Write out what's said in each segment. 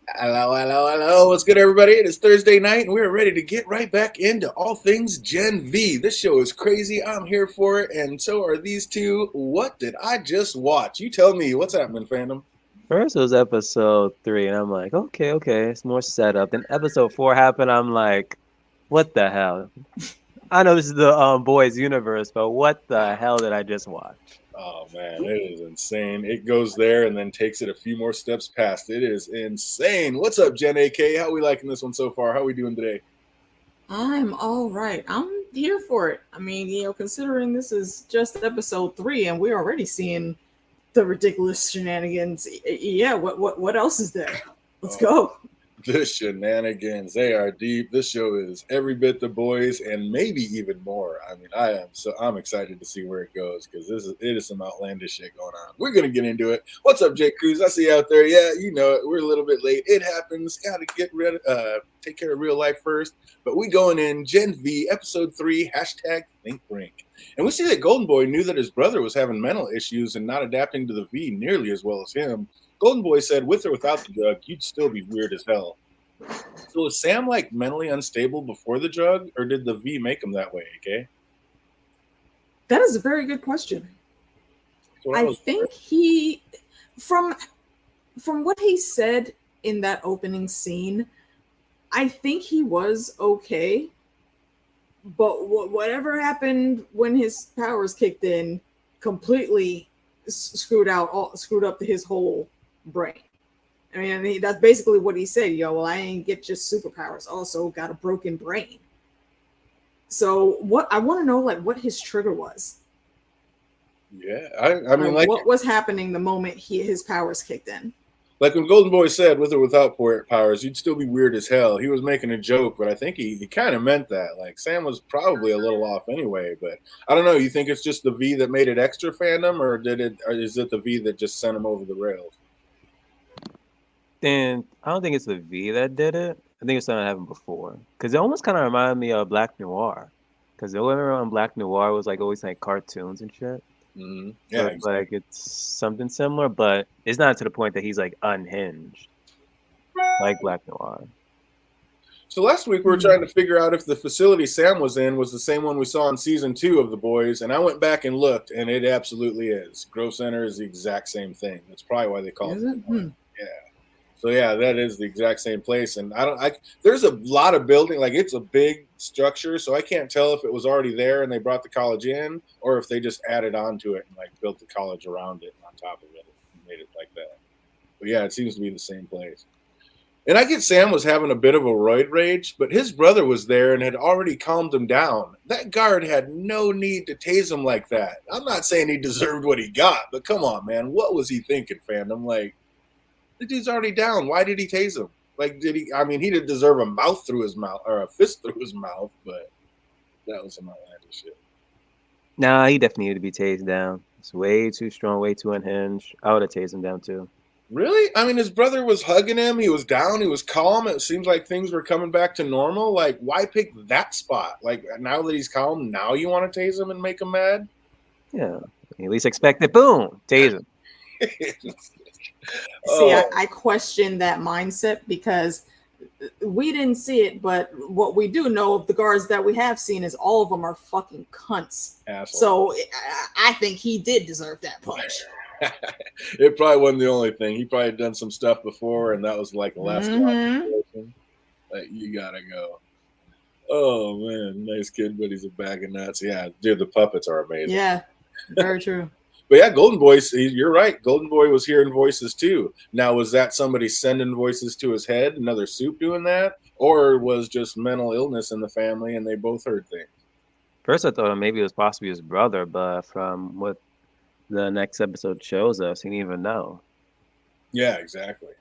Hello. What's good, everybody? It is Thursday night, and we're ready to get right back into all things Gen V. This show is crazy. I'm here for it, and so are these two. What did I just watch? You tell me. What's happening, fandom? First it was episode 3, and I'm like, okay, it's more setup. Then episode 4 happened. I'm like, what the hell? I know this is the boys universe, but what the hell did I just watch? Oh, man, it is insane. It goes there and then takes it a few more steps past. It is insane. What's up, Gen AK? How are we liking this one so far? How are we doing today? I'm all right. I'm here for it. I mean, considering this is just episode 3 and we're already seeing the ridiculous shenanigans. Yeah, what else is there? Let's go. The shenanigans, they are deep. This show is every bit the boys and maybe even more. I mean, I'm excited to see where it goes because it is some outlandish shit going on. We're gonna get into it. What's up, Jake Cruz? I see you out there. Yeah, you know it. We're a little bit late. It happens. Gotta take care of real life first. But we going in Gen V episode 3 #ThinkBrink. And we see that Golden Boy knew that his brother was having mental issues and not adapting to the V nearly as well as him. Golden Boy said, with or without the drug, you'd still be weird as hell. So was Sam like mentally unstable before the drug, or did the V make him that way, okay? That is a very good question. I think he, from what he said in that opening scene, I think he was okay. But whatever happened when his powers kicked in completely screwed up his whole brain. I mean, that's basically what he said. Well, I ain't get just superpowers. Also got a broken brain. So what I want to know, like, what his trigger was. Yeah, I mean, like, what was happening the moment his powers kicked in? Like when Golden Boy said, with or without powers, you'd still be weird as hell. He was making a joke, but I think he kind of meant that. Like, Sam was probably a little off anyway, but I don't know. You think it's just the V that made it extra fandom, or is it the V that just sent him over the rails? And I don't think it's the V that did it. I think it's something that happened before. Because it almost kind of reminded me of Black Noir. Because the remember on Black Noir was like always like cartoons and shit. Mm-hmm. Yeah, so it's like it's something similar, but it's not to the point that he's like unhinged, like Black Noir. So last week we were trying to figure out if the facility Sam was in was the same one we saw in season 2 of The Boys, and I went back and looked, and it absolutely is. Grove Center is the exact same thing. That's probably why they call it. Yeah. So yeah, that is the exact same place, and there's a lot of building, like it's a big structure, so I can't tell if it was already there and they brought the college in, or if they just added on to it and like built the college around it on top of it and made it like that. But yeah, it seems to be the same place. And I get Sam was having a bit of a roid rage, but his brother was there and had already calmed him down. That guard had no need to tase him like that. I'm not saying he deserved what he got, but come on, man, what was he thinking, fandom? Like, the dude's already down. Why did he tase him? Like, I mean, he didn't deserve a mouth through his mouth or a fist through his mouth, but that was some outlandish shit. Nah, he definitely needed to be tased down. It's way too strong, way too unhinged. I would have tased him down too. Really? I mean, his brother was hugging him. He was down. He was calm. It seems like things were coming back to normal. Like, why pick that spot? Like, now that he's calm, now you want to tase him and make him mad? Yeah. At least expect it. Boom. Tase him. See, I question that mindset because we didn't see it, but what we do know of the guards that we have seen is all of them are fucking cunts. Asshole. So I think he did deserve that punch. It probably wasn't the only thing. He probably had done some stuff before, and that was like the last one. Like, you gotta go. Oh man, nice kid, but he's a bag of nuts. Yeah, dude, the puppets are amazing. Yeah, very true. But yeah, Golden Boy, you're right. Golden Boy was hearing voices too. Now, was that somebody sending voices to his head, another soup doing that? Or was just mental illness in the family and they both heard things? First, I thought maybe it was possibly his brother, but from what the next episode shows us, he didn't even know. Yeah, exactly.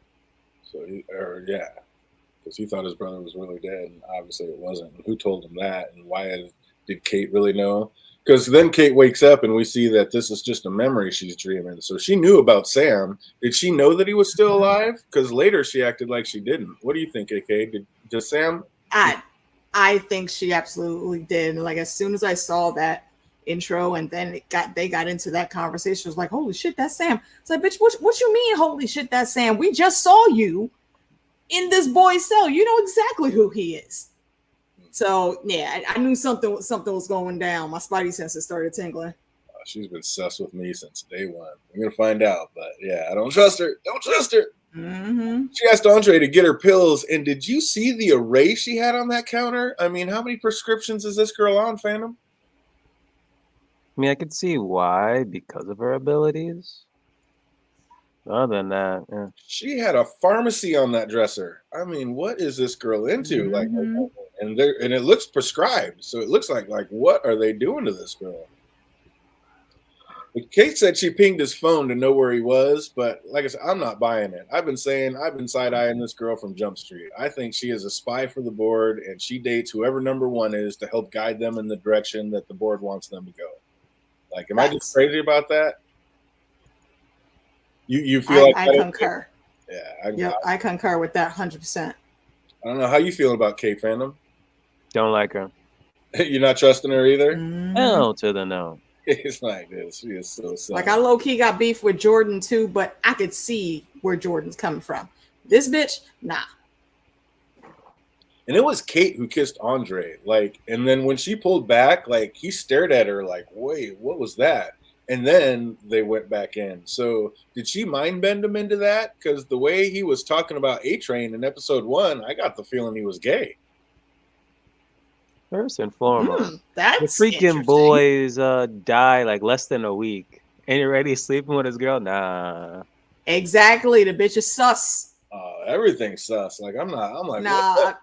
So, because he thought his brother was really dead, and obviously it wasn't. Who told him that, and why did Kate really know? Because then Kate wakes up and we see that this is just a memory she's dreaming. So she knew about Sam. Did she know that he was still alive? Because later she acted like she didn't. What do you think, AK? Did Sam? I think she absolutely did. Like, as soon as I saw that intro and then they got into that conversation, I was like, holy shit, that's Sam. It's like, bitch, what you mean, holy shit, that's Sam? We just saw you in this boy's cell. You know exactly who he is. So yeah, I knew something was going down. My spidey senses started tingling. She's been sus with me since day one. We're gonna find out, but yeah, I don't trust her. Don't trust her. Mm-hmm. She asked Andre to get her pills, and did you see the array she had on that counter? I mean, how many prescriptions is this girl on, Phantom? I mean, I could see why, because of her abilities. Other than that, yeah. She had a pharmacy on that dresser. I mean, what is this girl into? Like, and it looks prescribed, so it looks like what are they doing to this girl? Kate said she pinged his phone to know where he was, but like I said, I'm not buying it. I've been side-eyeing this girl from Jump Street. I think she is a spy for the board, and she dates whoever number one is to help guide them in the direction that the board wants them to go. Like, am I just crazy about that? You feel like I concur. Yeah, I concur with that 100%. I don't know how you feel about Kate, Phantom. Don't like her. You're not trusting her either? No to the no. It's like this. She is so sad. Like, I low-key got beef with Jordan too, but I could see where Jordan's coming from. This bitch, nah. And it was Kate who kissed Andre. Like, and then when she pulled back, like, he stared at her like, wait, what was that? And then they went back in. So did she mind bend him into that? Because the way he was talking about A-Train in episode 1, I got the feeling he was gay. First and foremost, that's the freaking boys die like less than a week. And you're already sleeping with his girl? Nah. Exactly. The bitch is sus. Everything's sus. Like, I'm like, nah,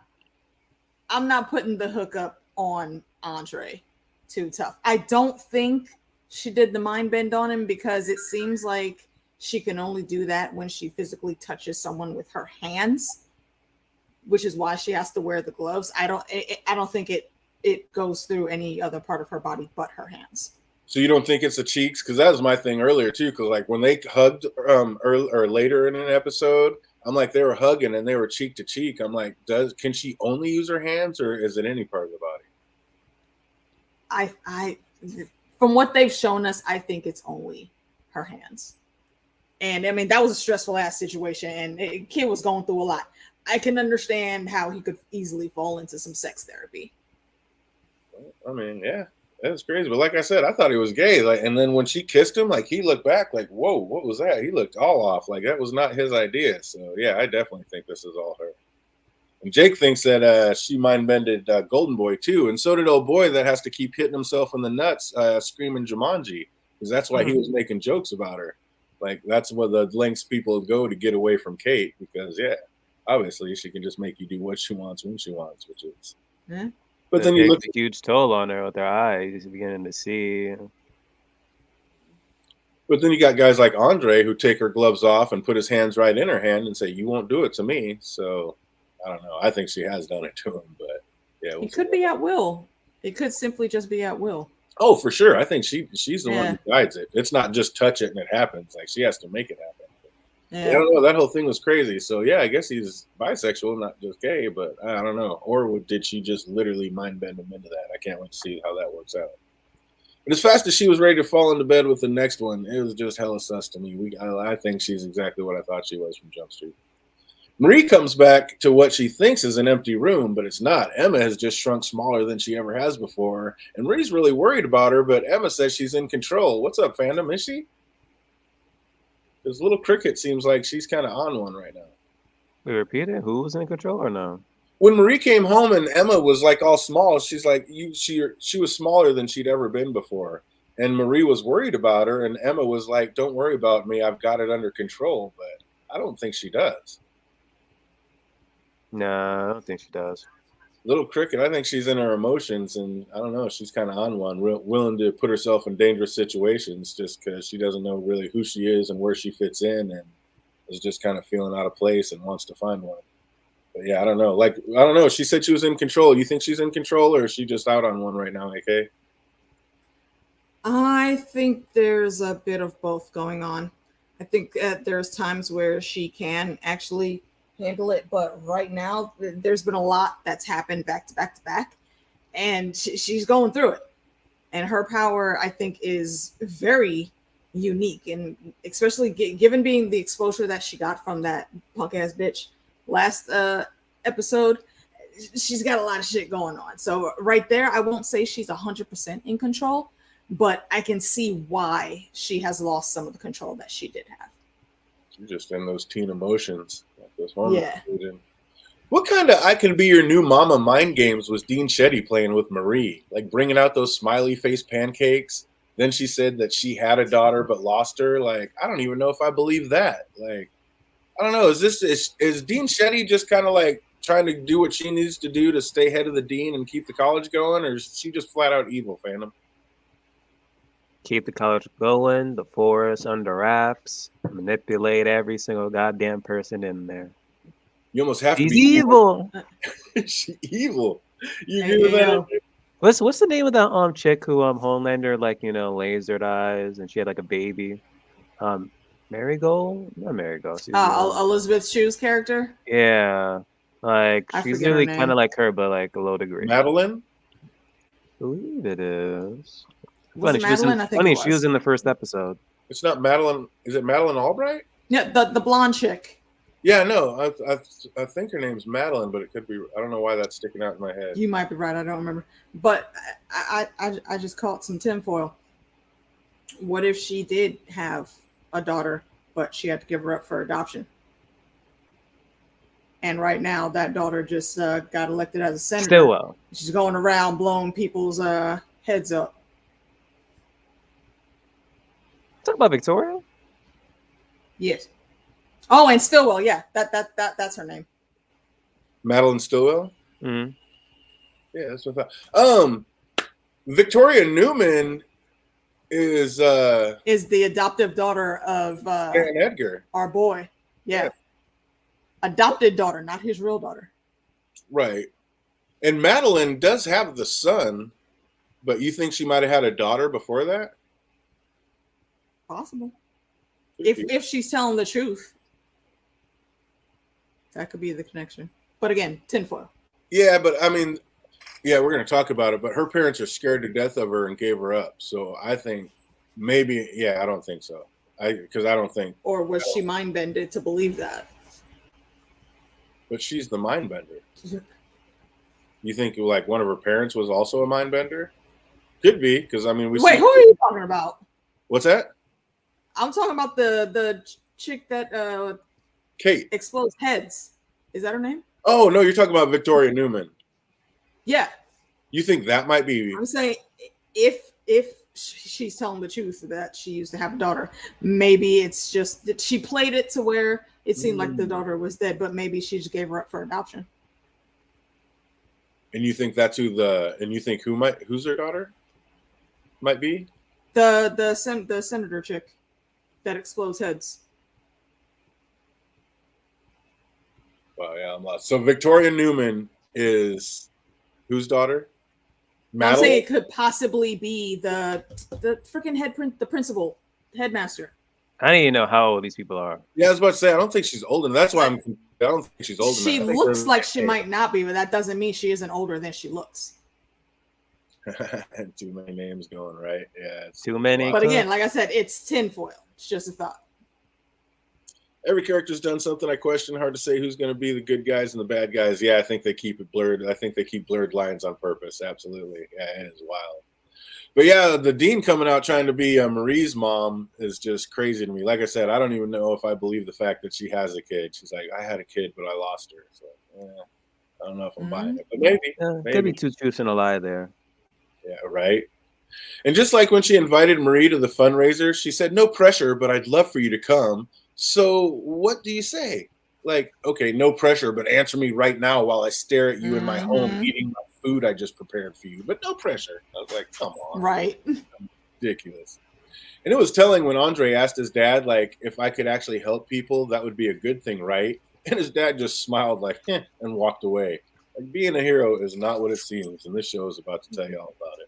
I'm not putting the hookup on Andre. Too tough. I don't think she did the mind bend on him because it seems like she can only do that when she physically touches someone with her hands, which is why she has to wear the gloves. I don't think it goes through any other part of her body but her hands. So you don't think it's the cheeks? Because that was my thing earlier too. Because like when they hugged or later in an episode, I'm like they were hugging and they were cheek to cheek. I'm like, can she only use her hands or is it any part of the body? I from what they've shown us, I think it's only her hands. And I mean that was a stressful ass situation, and kid was going through a lot. I can understand how he could easily fall into some sex therapy. I mean, yeah, that's crazy. But like I said, I thought he was gay. Like, and then when she kissed him, like he looked back, like, "Whoa, what was that?" He looked all off. Like that was not his idea. So yeah, I definitely think this is all her. And Jake thinks that she mind bended Golden Boy too, and so did old boy that has to keep hitting himself in the nuts, screaming Jumanji, because that's why he was making jokes about her. Like that's what the lengths people go to get away from Kate, because yeah, obviously she can just make you do what she wants when she wants, which is. Yeah. But then you look a huge toll on her with her eyes, beginning to see. But then you got guys like Andre who take her gloves off and put his hands right in her hand and say, "You won't do it to me." So I don't know. I think she has done it to him, but yeah, it could be at will. It could simply just be at will. Oh, for sure. I think she's the one who guides it. It's not just touch it and it happens. Like she has to make it happen. Yeah. I don't know. That whole thing was crazy. So yeah, I guess he's bisexual, not just gay. But I don't know. Or did she just literally mind bend him into that? I can't wait to see how that works out. But as fast as she was ready to fall into bed with the next one, it was just hella sus to me. I think she's exactly what I thought she was from Jump Street. Marie comes back to what she thinks is an empty room, but it's not. Emma has just shrunk smaller than she ever has before. And Marie's really worried about her, but Emma says she's in control. What's up, fandom? Is she? Because Little Cricket seems like she's kind of on one right now. We repeat it? Who was in control or no? When Marie came home and Emma was like all small, she's like, she was smaller than she'd ever been before. And Marie was worried about her, and Emma was like, "Don't worry about me. I've got it under control." But I don't think she does. No, I don't think she does. Little Cricket, I think she's in her emotions, and I don't know, she's kind of on one, willing to put herself in dangerous situations just because she doesn't know really who she is and where she fits in, and is just kind of feeling out of place and wants to find one. But yeah, I don't know. Like, I don't know. She said she was in control. You think she's in control, or is she just out on one right now, AK? I think there's a bit of both going on. I think there's times where she can actually handle it, but right now there's been a lot that's happened back to back to back, and she's going through it. And her power, I think, is very unique, and especially given being the exposure that she got from that punk ass bitch last episode, she's got a lot of shit going on. So right there, I won't say she's 100% in control, but I can see why she has lost some of the control that she did have. You're just in those teen emotions. Like those hormones. Yeah. What kind of I can be your new mama mind games was Dean Shetty playing with Marie? Like bringing out those smiley face pancakes. Then she said that she had a daughter but lost her. Like, I don't even know if I believe that. Like, I don't know. Is Dean Shetty just kind of like trying to do what she needs to do to stay head of the dean and keep the college going, or is she just flat out evil, Phantom? Keep the college going, the forest under wraps, manipulate every single goddamn person in there. You almost have to She's be evil. She's evil. You Hey, agree with yo. that? What's the name of that chick who Homelander like lasered eyes and she had like a baby? Marigold? Not Marigold. Elizabeth Shue's character? Yeah. Like I she's forget her really name. kind of like her, but like a low degree. Madeline? I believe it is. Was it Madeline? I think funny, it she was in the first episode. It's not Madeline. Is it Madeline Albright? Yeah, the blonde chick. Yeah, no. I think her name's Madeline, but it could be. I don't know why that's sticking out in my head. You might be right. I don't remember. But I just caught some tinfoil. What if she did have a daughter, but she had to give her up for adoption? And right now, that daughter just got elected as a senator. Stillwell. She's going around blowing people's heads up. Talk about Victoria. Yes. Oh, and Stillwell. Yeah, that's her name. Madeline Stillwell. Mm-hmm. Yeah, that's what I thought. Victoria Newman is the adoptive daughter of Aaron Edgar. our boy. Yeah. Adopted daughter, not his real daughter. Right. And Madeline does have the son, but you think she might have had a daughter before that? Possible. If she's telling the truth. That could be the connection. But again, tinfoil. Yeah, but I mean, yeah, we're going to talk about it, but her parents are scared to death of her and gave her up. So I think maybe, I don't think so. Because I don't think. Or was she mind bended to believe that? But she's the mind bender. You think like one of her parents was also a mind bender? Could be, because I mean, who are you talking about? What's that? I'm talking about the chick that Kate explodes heads. Is that her name? Oh no, you're talking about Victoria Newman. Yeah. You think that might be? I'm saying if she's telling the truth that she used to have a daughter, maybe it's just that she played it to where it seemed like the daughter was dead, but maybe she just gave her up for adoption. And you think that's who's her daughter? Might be the senator chick that explodes heads. Wow, yeah, I'm lost. So Victoria Newman is whose daughter? Madeline? I'm saying it could possibly be the freaking the principal, headmaster. I don't even know how old these people are. Yeah, I was about to say I don't think she's old enough. That's why I don't think she's old enough. She looks like she might not be, but that doesn't mean she isn't older than she looks. Too many names going, right? Yeah, it's too many. But again, like I said, it's tinfoil. It's just a thought. Every character's done something I question. Hard to say who's going to be the good guys and the bad guys. Yeah, I think they keep it blurred. I think they keep blurred lines on purpose. Absolutely. Yeah, it is wild. But yeah, the dean coming out trying to be Marie's mom is just crazy to me. Like I said, I don't even know if I believe the fact that she has a kid. She's like, I had a kid, but I lost her. So I don't know if I'm buying it. But maybe. Could be two truths and a lie there. Yeah, right. And just like when she invited Marie to the fundraiser, she said, no pressure, but I'd love for you to come. So what do you say? Like, okay, no pressure, but answer me right now while I stare at you in my home eating my food I just prepared for you. But no pressure. I was like, come on. Right. Ridiculous. And it was telling when Andre asked his dad, like, if I could actually help people, that would be a good thing, right? And his dad just smiled like, and walked away. Like, being a hero is not what it seems. And this show is about to tell you all about it.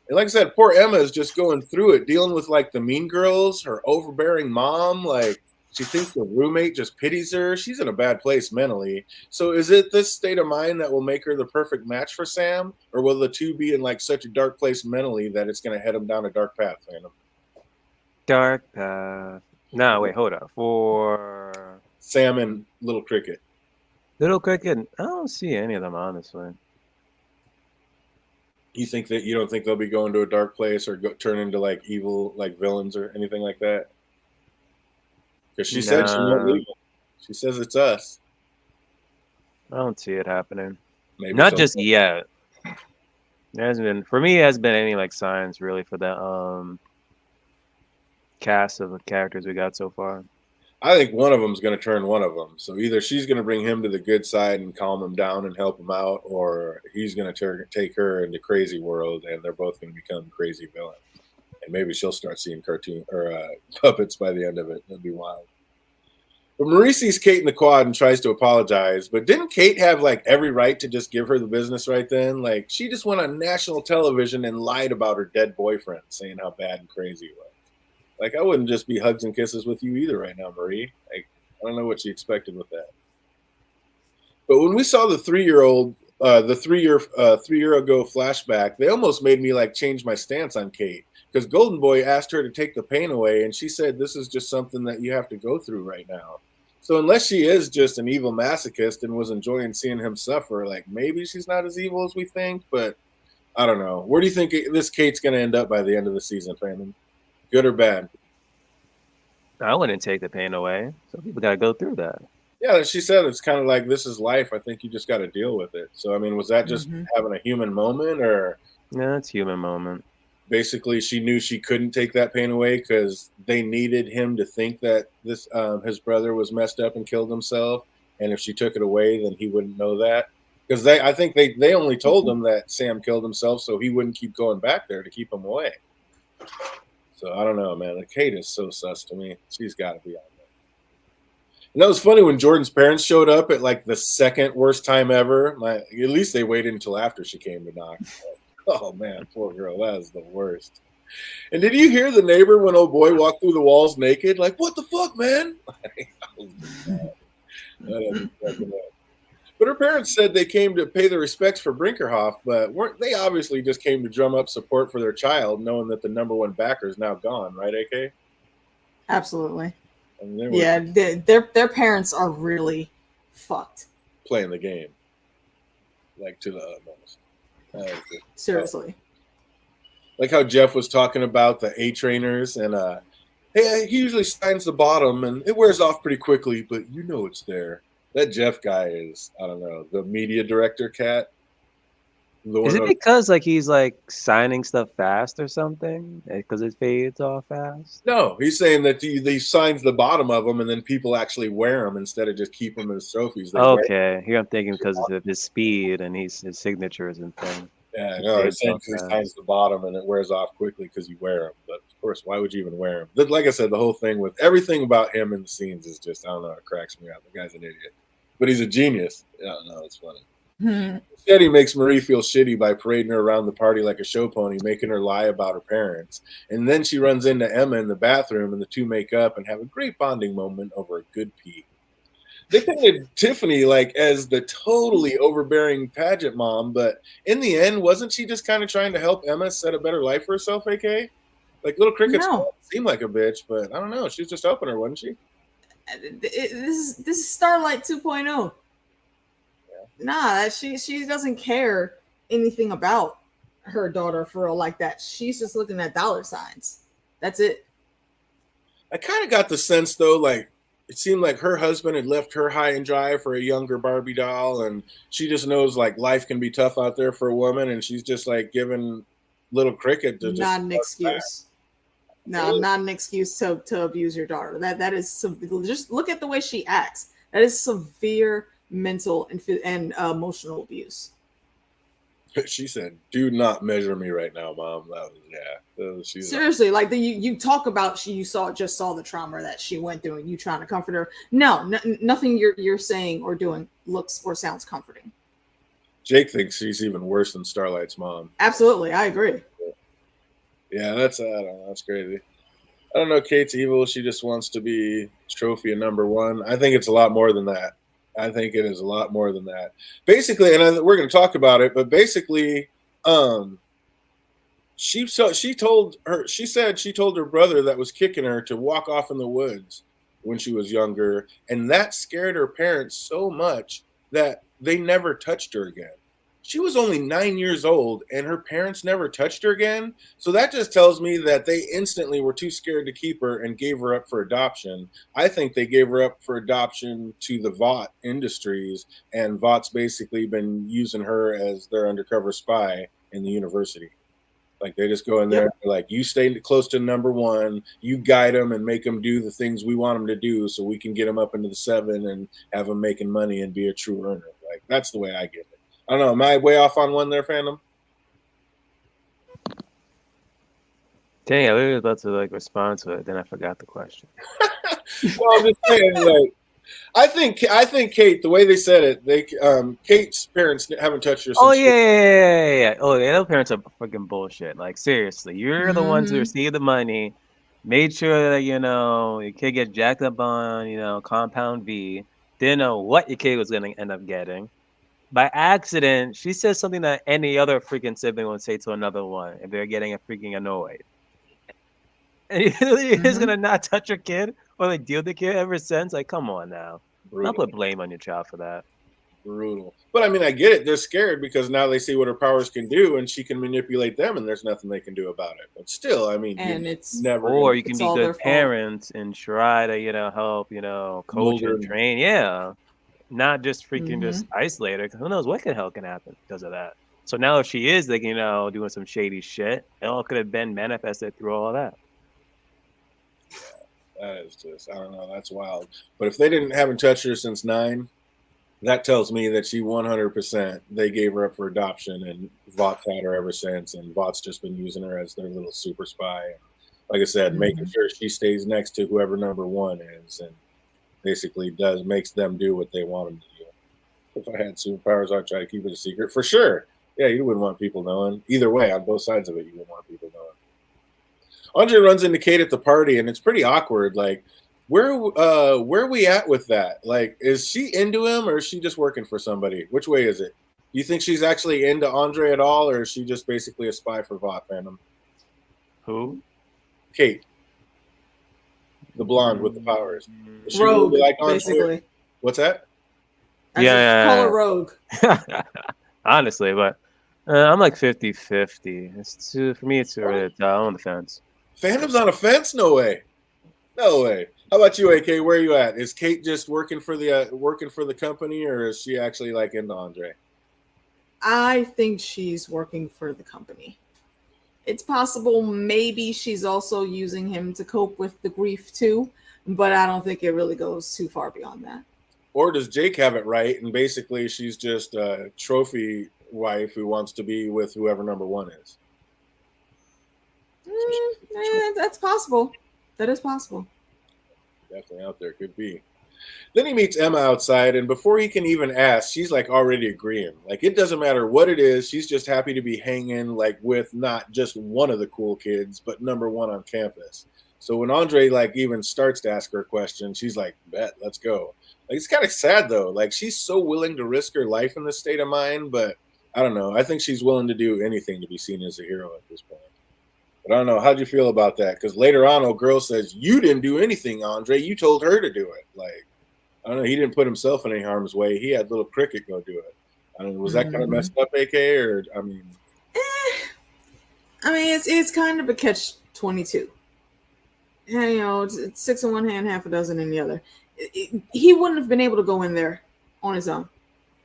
And like I said, poor Emma is just going through it, dealing with like the mean girls, her overbearing mom. Like she thinks the roommate just pities her. She's in a bad place mentally. So is it this state of mind that will make her the perfect match for Sam? Or will the two be in like such a dark place mentally that it's going to head them down a dark path, Phantom? Dark path. No, wait, hold up. For Sam and Little Cricket. Little Cricket, I don't see any of them, honestly. You don't think they'll be going to a dark place or turn into like evil, like villains or anything like that? Because she said she won't leave. She says it's us. I don't see it happening. Maybe not just yet. There hasn't been, for me, it hasn't been any like signs really for that cast of characters we got so far. I think one of them's going to turn one of them. So either she's going to bring him to the good side and calm him down and help him out, or he's going to take her into crazy world, and they're both going to become crazy villains. And maybe she'll start seeing cartoon or puppets by the end of it. That'd be wild. But Marie sees Kate in the quad and tries to apologize. But didn't Kate have like every right to just give her the business right then? Like she just went on national television and lied about her dead boyfriend, saying how bad and crazy he was. Like I wouldn't just be hugs and kisses with you either right now, Marie. Like I don't know what she expected with that. But when we saw the 3-year-old, the 3 year ago flashback, they almost made me like change my stance on Kate. Because Golden Boy asked her to take the pain away, and she said, this is just something that you have to go through right now. So unless she is just an evil masochist and was enjoying seeing him suffer, like maybe she's not as evil as we think, but I don't know. Where do you think this Kate's going to end up by the end of the season, Brandon? Good or bad? I wouldn't take the pain away. Some people got to go through that. Yeah, she said it's kind of like this is life. I think you just got to deal with it. So, I mean, was that just having a human moment or? No, it's a human moment. Basically, she knew she couldn't take that pain away because they needed him to think that this his brother was messed up and killed himself. And if she took it away, then he wouldn't know that. Because I think they only told him that Sam killed himself so he wouldn't keep going back there to keep him away. So I don't know, man. Like, Kate is so sus to me. She's got to be on there. And that was funny when Jordan's parents showed up at like the second worst time ever. At least they waited until after she came to knock. Oh, man, poor girl. That is the worst. And did you hear the neighbor when old boy walked through the walls naked? Like, what the fuck, man? But her parents said they came to pay their respects for Brinkerhoff, but they obviously just came to drum up support for their child, knowing that the #1 backer is now gone, right, AK? Absolutely. Yeah, their parents are really fucked. Playing the game. Like, to the utmost. Seriously. Like how Jeff was talking about the A trainers and hey, he usually signs the bottom and it wears off pretty quickly, but you know it's there. That Jeff guy is, I don't know, the media director cat. Is it because like he's like signing stuff fast or something? Because it fades off fast? No, he's saying that he signs the bottom of them and then people actually wear them instead of just keep them as trophies. Okay, here I'm thinking because of his speed and his signatures and things. Yeah, no, he's saying he signs the bottom and it wears off quickly because you wear them. But of course, why would you even wear them? But like I said, the whole thing with everything about him in the scenes is just, I don't know, it cracks me up. The guy's an idiot. But he's a genius. Yeah, no, it's funny. Instead, he makes Marie feel shitty by parading her around the party like a show pony, making her lie about her parents. And then she runs into Emma in the bathroom, and the two make up and have a great bonding moment over a good pee. They painted Tiffany like as the totally overbearing pageant mom, but in the end, wasn't she just kind of trying to help Emma set a better life for herself, AK? Like Little Cricket seemed like a bitch, but I don't know. She was just helping her, wasn't she? This is Starlight 2.0. Nah, she doesn't care anything about her daughter for real like that. She's just looking at dollar signs. That's it. I kind of got the sense though, like it seemed like her husband had left her high and dry for a younger Barbie doll, and she just knows like life can be tough out there for a woman, and she's just like giving Little Cricket to not an excuse. No, not an excuse to abuse your daughter. That is just look at the way she acts. That is severe mental and emotional abuse. She said, "Do not measure me right now, Mom." That was seriously like you talk about just saw the trauma that she went through, and you trying to comfort her. No, nothing you're saying or doing looks or sounds comforting. Jake thinks she's even worse than Starlight's mom. Absolutely, I agree. Yeah, that's I don't know, that's crazy. I don't know. Kate's evil. She just wants to be trophy and #1. I think it's a lot more than that. I think it is a lot more than that. Basically, and we're going to talk about it, but basically, she said she told her brother that was kicking her to walk off in the woods. when she was younger, and that scared her parents so much that they never touched her again. She was only 9 years old, and her parents never touched her again. So that just tells me that they instantly were too scared to keep her and gave her up for adoption. I think they gave her up for adoption to the Vought Industries, and Vought's basically been using her as their undercover spy in the university. Like they just go in there, like, you stay close to number one, you guide them and make them do the things we want them to do, so we can get them up into the 7 and have them making money and be a true earner. Like that's the way I get it. I don't know. Am I way off on one there, fandom? Dang, I was about to like respond to it, then I forgot the question. Well, I'm just saying, like, I think Kate, the way they said it, Kate's parents haven't touched her since. Oh yeah. Oh, yeah, those parents are freaking bullshit. Like seriously, you're the ones who receive the money, made sure that your kid get jacked up on Compound V. Didn't know what your kid was gonna end up getting. By accident, she says something that any other freaking sibling would say to another one if they're getting freaking annoyed. And you're just gonna not touch your kid or like deal with the kid ever since? Like, come on now. Brutal. Don't put blame on your child for that. Brutal. But I mean, I get it. They're scared because now they see what her powers can do, and she can manipulate them, and there's nothing they can do about it. But still, I mean, and it's never. Or you can be good parents and try to help coach and train. Yeah. Not just freaking just isolate her, because who knows what can happen because of that. So now if she is like doing some shady shit, it all could have been manifested through all of that. Yeah, that is just, I don't know, that's wild. But if they haven't touched her since 9, that tells me that she 100%, they gave her up for adoption, and Vought's had her ever since, and Vought's just been using her as their little super spy. Like I said, making sure she stays next to whoever number one is, and basically makes them do what they want them to do. If I had superpowers, I'd try to keep it a secret for sure. Yeah, you wouldn't want people knowing. Either way, on both sides of it, you wouldn't want people knowing. Andre runs into Kate at the party, and it's pretty awkward. Like, where are we at with that? Like, is she into him, or is she just working for somebody? Which way is it? Do you think she's actually into Andre at all, or is she just basically a spy for Vought fandom? Who? Kate. The blonde with the powers. Rogue, like basically. What's that? Call her Rogue. Honestly, but I'm like 50-50. For me, it's too early to tell. I'm on the fence. Fandom's on a fence? No way. No way. How about you, AK? Where are you at? Is Kate just working for the company, or is she actually like into Andre? I think she's working for the company. It's possible maybe she's also using him to cope with the grief too, but I don't think it really goes too far beyond that. Or does Jake have it right, and basically she's just a trophy wife who wants to be with whoever number one is? That's possible. That is possible. Definitely out there. Could be. Then he meets Emma outside, and before he can even ask, she's like already agreeing. Like, it doesn't matter what it is. She's just happy to be hanging like with not just one of the cool kids, but number one on campus. So when Andre like even starts to ask her questions, she's like, bet, let's go. Like, it's kind of sad though. Like, she's so willing to risk her life in this state of mind, but I don't know. I think she's willing to do anything to be seen as a hero at this point. But I don't know. How'd you feel about that? Because later on, old girl says, you didn't do anything, Andre. You told her to do it. Like, I don't know. He didn't put himself in any harm's way. He had little Cricket go do it. I mean, was that kind of messed up, AK? Or, I mean, it's kind of a catch-22. And, it's 6 in one hand, half a dozen in the other. He wouldn't have been able to go in there on his own.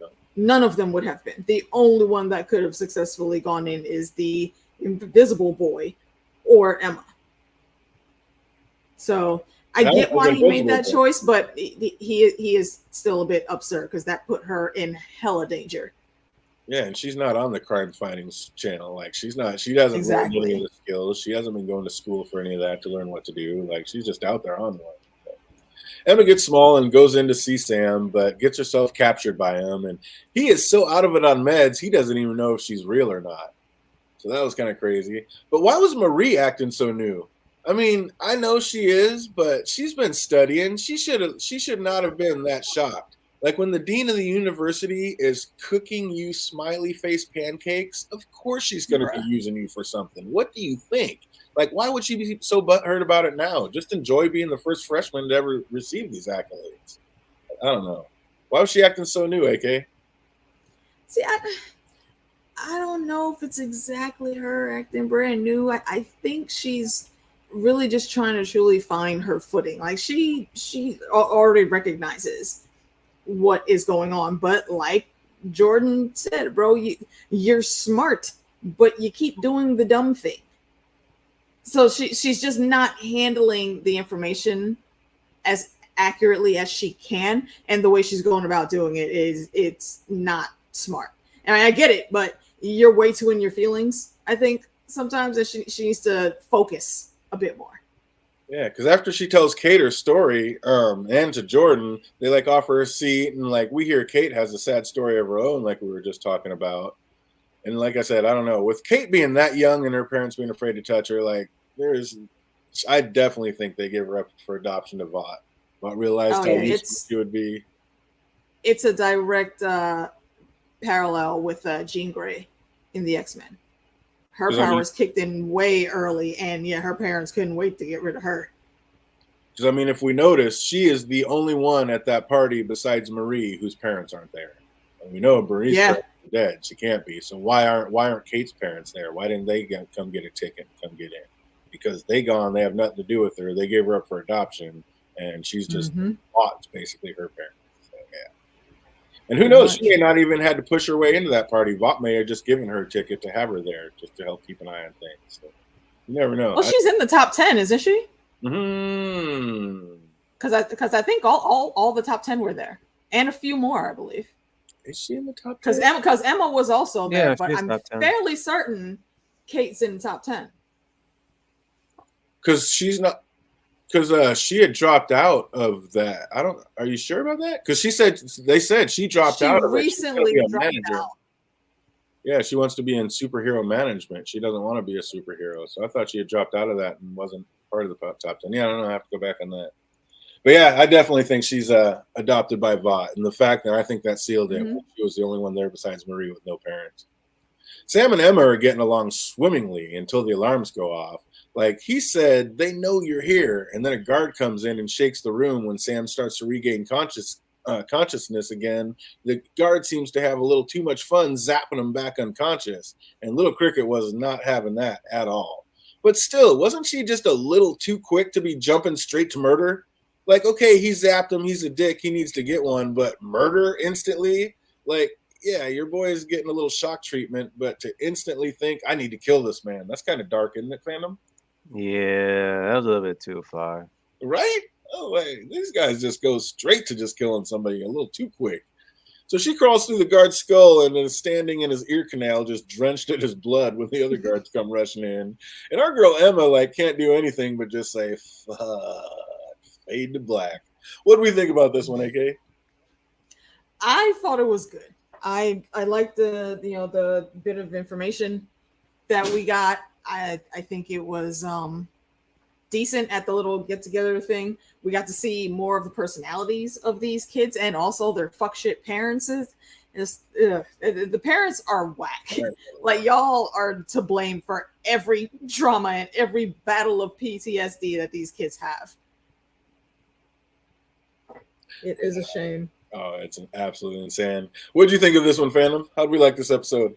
No. None of them would have been. The only one that could have successfully gone in is the invisible boy or Emma. So I get why he made that choice, but he is still a bit absurd because that put her in hella danger. Yeah, and she's not on the crime fighting channel. Like, she doesn't learn any of the skills. She hasn't been going to school for any of that to learn what to do. Like, she's just out there on one. Emma gets small and goes in to see Sam, but gets herself captured by him. And he is so out of it on meds, he doesn't even know if she's real or not. So that was kind of crazy. But why was Marie acting so new? I mean, I know she is, but she's been studying. She should not have been that shocked. Like, when the dean of the university is cooking you smiley face pancakes, of course she's going to be using you for something. What do you think? Like, why would she be so butthurt about it now? Just enjoy being the first freshman to ever receive these accolades. I don't know. Why was she acting so new, AK? See, I don't know if it's exactly her acting brand new. I think she's really just trying to truly find her footing. Like she already recognizes what is going on, but like Jordan said, bro, you're smart, but you keep doing the dumb thing. So she's just not handling the information as accurately as she can, and the way she's going about doing it it's not smart. And I get it, but you're way too in your feelings, I think, sometimes, that she needs to focus a bit more. Yeah, because after she tells Kate her story, and to Jordan, they like offer her a seat, and like we hear Kate has a sad story of her own, like we were just talking about. And like I said, I don't know, with Kate being that young and her parents being afraid to touch her, like I definitely think they give her up for adoption to Vought. But realized how useful she would be. It's a direct parallel with Jean Grey in the X-Men. Her powers kicked in way early, and yeah, her parents couldn't wait to get rid of her. Because I mean, if we notice, she is the only one at that party besides Marie whose parents aren't there. And we know Marie's parents are dead. She can't be. So why aren't Kate's parents there? Why didn't they come get a ticket and come get in? Because they gone. They have nothing to do with her. They gave her up for adoption, and she's just Vaught's basically her parents. So, yeah. And who knows? She may not even had to push her way into that party. Vought may have just given her a ticket to have her there, just to help keep an eye on things. So you never know. Well, she's in the top 10, isn't she? Because I think all the top 10 were there, and a few more, I believe. Is she in the top 10? Because Emma was also there, but I'm fairly certain Kate's in the top 10. Because she's not. Because she had dropped out of that. Are you sure about that? Because they said she dropped out of it. Recently dropped out. Yeah, she wants to be in superhero management. She doesn't want to be a superhero. So I thought she had dropped out of that and wasn't part of the top 10. Yeah, I don't know. I have to go back on that. But yeah, I definitely think she's adopted by Vought. And the fact that I think that sealed it. She was the only one there besides Marie with no parents. Sam and Emma are getting along swimmingly until the alarms go off. Like he said, they know you're here. And then a guard comes in and shakes the room when Sam starts to regain consciousness again. The guard seems to have a little too much fun zapping him back unconscious. And Little Cricket was not having that at all. But still, wasn't she just a little too quick to be jumping straight to murder? Like, okay, he zapped him. He's a dick. He needs to get one. But murder instantly? Like, yeah, your boy is getting a little shock treatment. But to instantly think, I need to kill this man. That's kind of dark, isn't it, fandom? Yeah, that was a little bit too far. Right? Oh, wait. These guys just go straight to just killing somebody a little too quick. So she crawls through the guard's skull and is standing in his ear canal, just drenched in his blood when the other guards come rushing in. And our girl Emma, like, can't do anything but just say, fuck, fade to black. What do we think about this one, AK? I thought it was good. I liked the bit of information that we got. I think it was decent at the little get together thing. We got to see more of the personalities of these kids and also their fuck shit parents. The parents are whack. Like, y'all are to blame for every drama and every battle of PTSD that these kids have. It is a shame. Oh, it's an absolutely insane. What did you think of this one, fandom? How did we like this episode?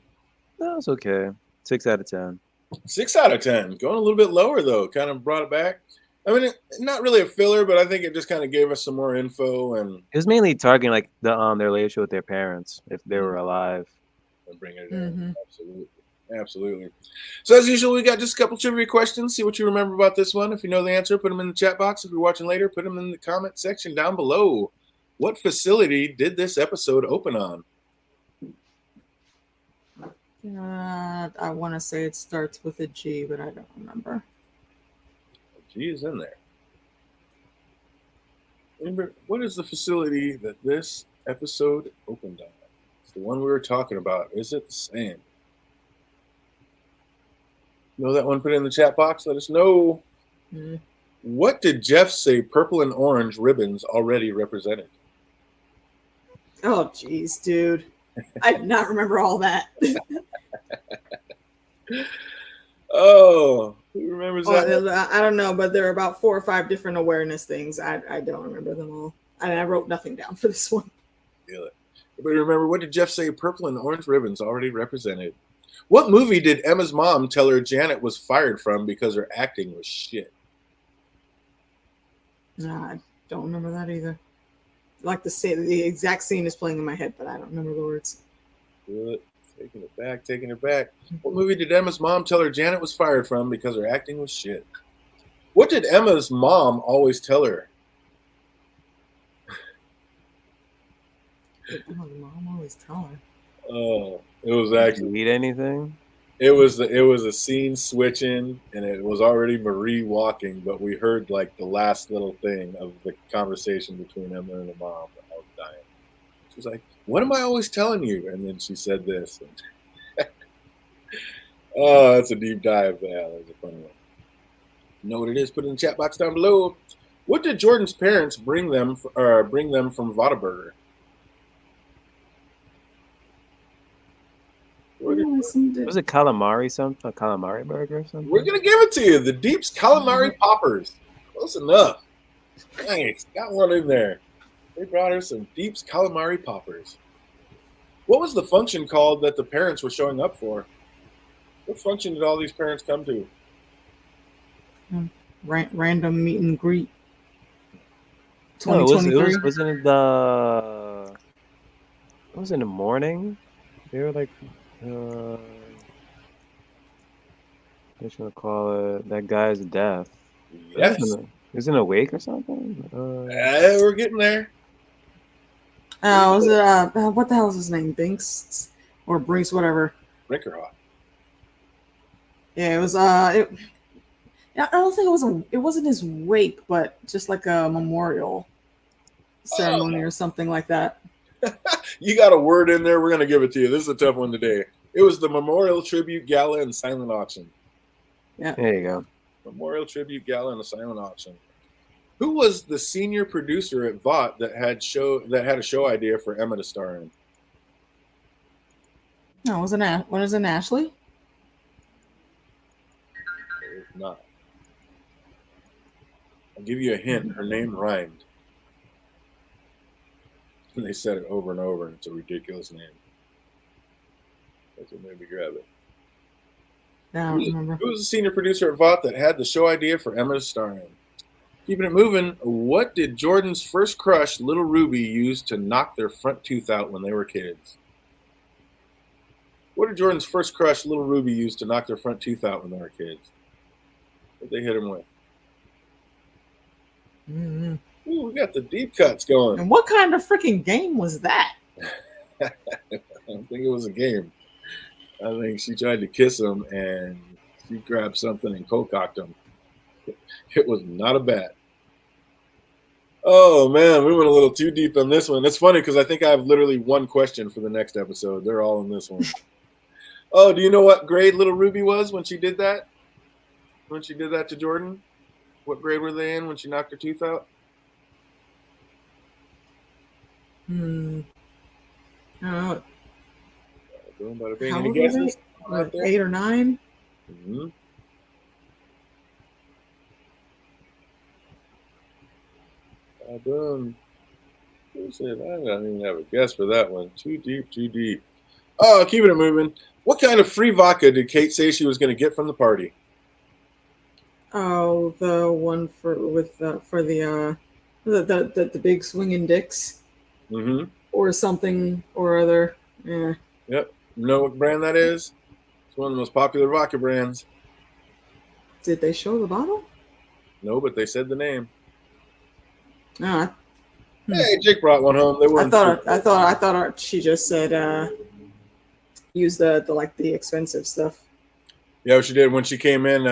That was okay. 6 out of 10. 6 out of 10. Going a little bit lower, though. Kind of brought it back. I mean, not really a filler, but I think it just kind of gave us some more info. And it was mainly targeting like their relationship with their parents, if they were alive. And bringing it in. Absolutely. So as usual, we got just a couple trivia questions. See what you remember about this one. If you know the answer, put them in the chat box. If you're watching later, put them in the comment section down below. What facility did this episode open on? I want to say it starts with a G, but I don't remember. G is in there. Remember, what is the facility that this episode opened on? It's the one we were talking about. Is it the same? Know that one? Put it in the chat box. Let us know. What did Jeff say purple and orange ribbons already represented? Oh, geez, dude. I did not remember all that. Oh, Who remembers that? I don't know, but there are about 4 or 5 different awareness things. I don't remember them all. I wrote nothing down for this one. Feel it. But remember, what did Jeff say? Purple and orange ribbons already represented. What movie did Emma's mom tell her Janet was fired from because her acting was shit? Nah, I don't remember that either. Like the exact scene is playing in my head, but I don't remember the words. Good. Taking it back. What movie did Emma's mom tell her Janet was fired from because her acting was shit? What did Emma's mom always tell her? Mom always tell her. Oh, it was actually eat anything. It was a scene switching, and it was already Marie walking, but we heard like the last little thing of the conversation between Emma and the mom. I was dying. She was like, "What am I always telling you?" And then she said this. Oh, that's a deep dive. Yeah, that was a funny one. You know what it is? Put it in the chat box down below. What did Jordan's parents bring them from Whataburger? Was it calamari something? A calamari burger or something? We're gonna give it to you. The Deep's calamari poppers. Close enough. Nice. Got one in there. They brought her some Deep's calamari poppers. What was the function called that the parents were showing up for? What function did all these parents come to? Random meet and greet. 2023. Wasn't it the? It was in the morning. They were like. What you want to call it? That guy's death. Yes. Isn't it a wake or something? We're getting there. Was it what the hell is his name? Binks or Brinks, whatever. Brinkerhoff. Yeah, it was. I don't think it wasn't his wake, but just like a memorial ceremony or something like that. You got a word in there. We're gonna give it to you. This is a tough one today. It was the Memorial Tribute Gala and Silent Auction. Yeah, there you go. Memorial Tribute Gala and a Silent Auction. Who was the senior producer at VOT that had a show idea for Emma to star in? No, wasn't Ashley? It was not. I'll give you a hint. Her name rhymed. And they said it over and over, and it's a ridiculous name. That's what made me grab it. I don't remember. Who was the senior producer at VOT that had the show idea for Emma to star in? Keeping it moving, what did Jordan's first crush, Little Ruby, use to knock their front tooth out when they were kids? What did Jordan's first crush, Little Ruby, use to knock their front tooth out when they were kids? What did they hit him with? Mm-hmm. Ooh, we got the deep cuts going. And what kind of freaking game was that? I don't think it was a game. I think she tried to kiss him, and she grabbed something and cocked him. It was not a bat. Oh, man, we went a little too deep on this one. It's funny because I think I have literally one question for the next episode. They're all in this one. Oh, do you know what grade Little Ruby was when she did that? When she did that to Jordan? What grade were they in when she knocked her tooth out? I don't know. Any guesses? 8 or 9? Mm-hmm. I don't even have a guess for that one. Too deep. Oh, keeping it moving. What kind of free vodka did Kate say she was going to get from the party? Oh, the one for the big swinging dicks. Mm-hmm. Or something or other. Yeah. Yep. You know what brand that is? It's one of the most popular vodka brands. Did they show the bottle? No, but they said the name. Hey, Jake brought one home. They weren't. I thought she just said use the expensive stuff. Yeah, she did when she came in.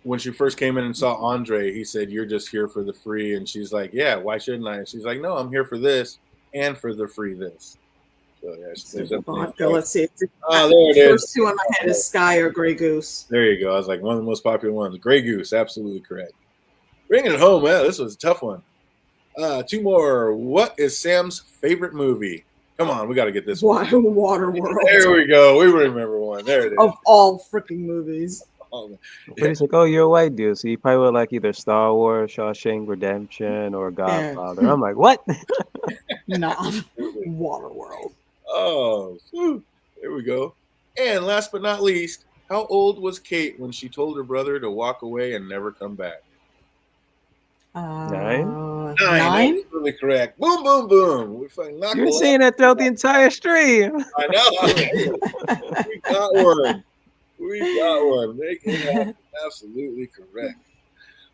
When she first came in and saw Andre, he said, "You're just here for the free," and she's like, "Yeah, why shouldn't I?" And she's like, "No, I'm here for this and for the free this." So yeah, let's see. Oh, there it is. First two on my head is Sky or Grey Goose. There you go. I was like, one of the most popular ones. Grey Goose, absolutely correct. Bringing it home, man. This was a tough one. 2 more. What is Sam's favorite movie? Come on, we got to get this one. Waterworld. There we go. We remember one. There it is. Of all freaking movies. But he's like, oh, you're a white dude, so you probably would like either Star Wars, Shawshank Redemption, or Godfather. I'm like, what? Nah, Waterworld. Oh, there we go. And last but not least, how old was Kate when she told her brother to walk away and never come back? 9? 9. Nine? Absolutely correct. Boom, boom, boom. We fucking knocked You're the saying that throughout the entire stream. I know. We got one. We got one. Making it absolutely correct.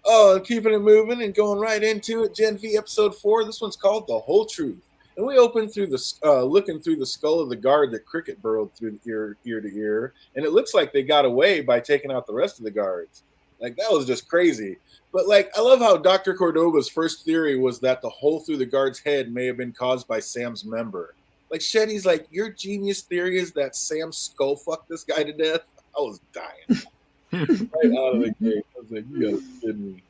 Oh, keeping it moving and going right into it. Gen V episode 4. This one's called The Whole Truth. And we open through the looking through the skull of the guard that Cricket burrowed through ear to ear, and it looks like they got away by taking out the rest of the guards. Like, that was just crazy. But like, I love how Dr. Cordova's first theory was that the hole through the guard's head may have been caused by Sam's member. Like, Shetty's like, your genius theory is that Sam skull fucked this guy to death. I was dying right out of the gate. I was like, you gotta be kidding me.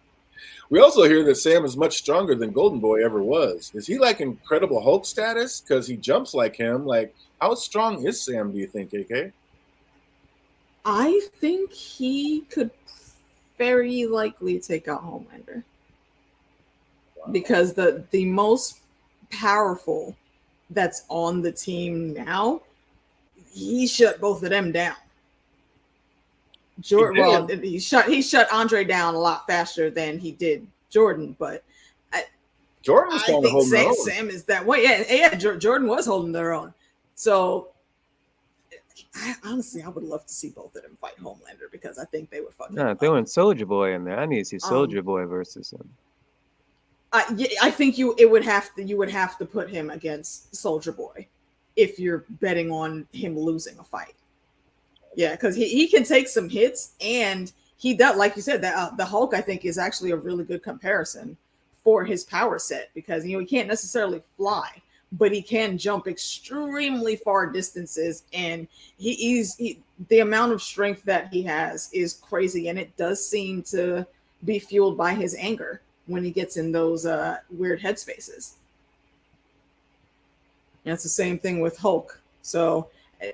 We also hear that Sam is much stronger than Golden Boy ever was. Is he like Incredible Hulk status? Because he jumps like him. Like, how strong is Sam, do you think, AK? I think he could very likely take out Homelander. Wow. Because the most powerful that's on the team now, he shut both of them down. Jordan, he shut Andre down a lot faster than he did Jordan, but Jordan was kind of holding their own. Sam is that way. Yeah. Jordan was holding their own. So honestly, I would love to see both of them fight Homelander because I think they would fucking. No, they went Soldier Boy in there. I need to see Soldier Boy versus him. I think you would have to put him against Soldier Boy if you're betting on him losing a fight. Yeah, because he can take some hits, and he does, like you said, that the Hulk I think is actually a really good comparison for his power set because he can't necessarily fly, but he can jump extremely far distances, and the amount of strength that he has is crazy, and it does seem to be fueled by his anger when he gets in those weird headspaces. And it's the same thing with Hulk. So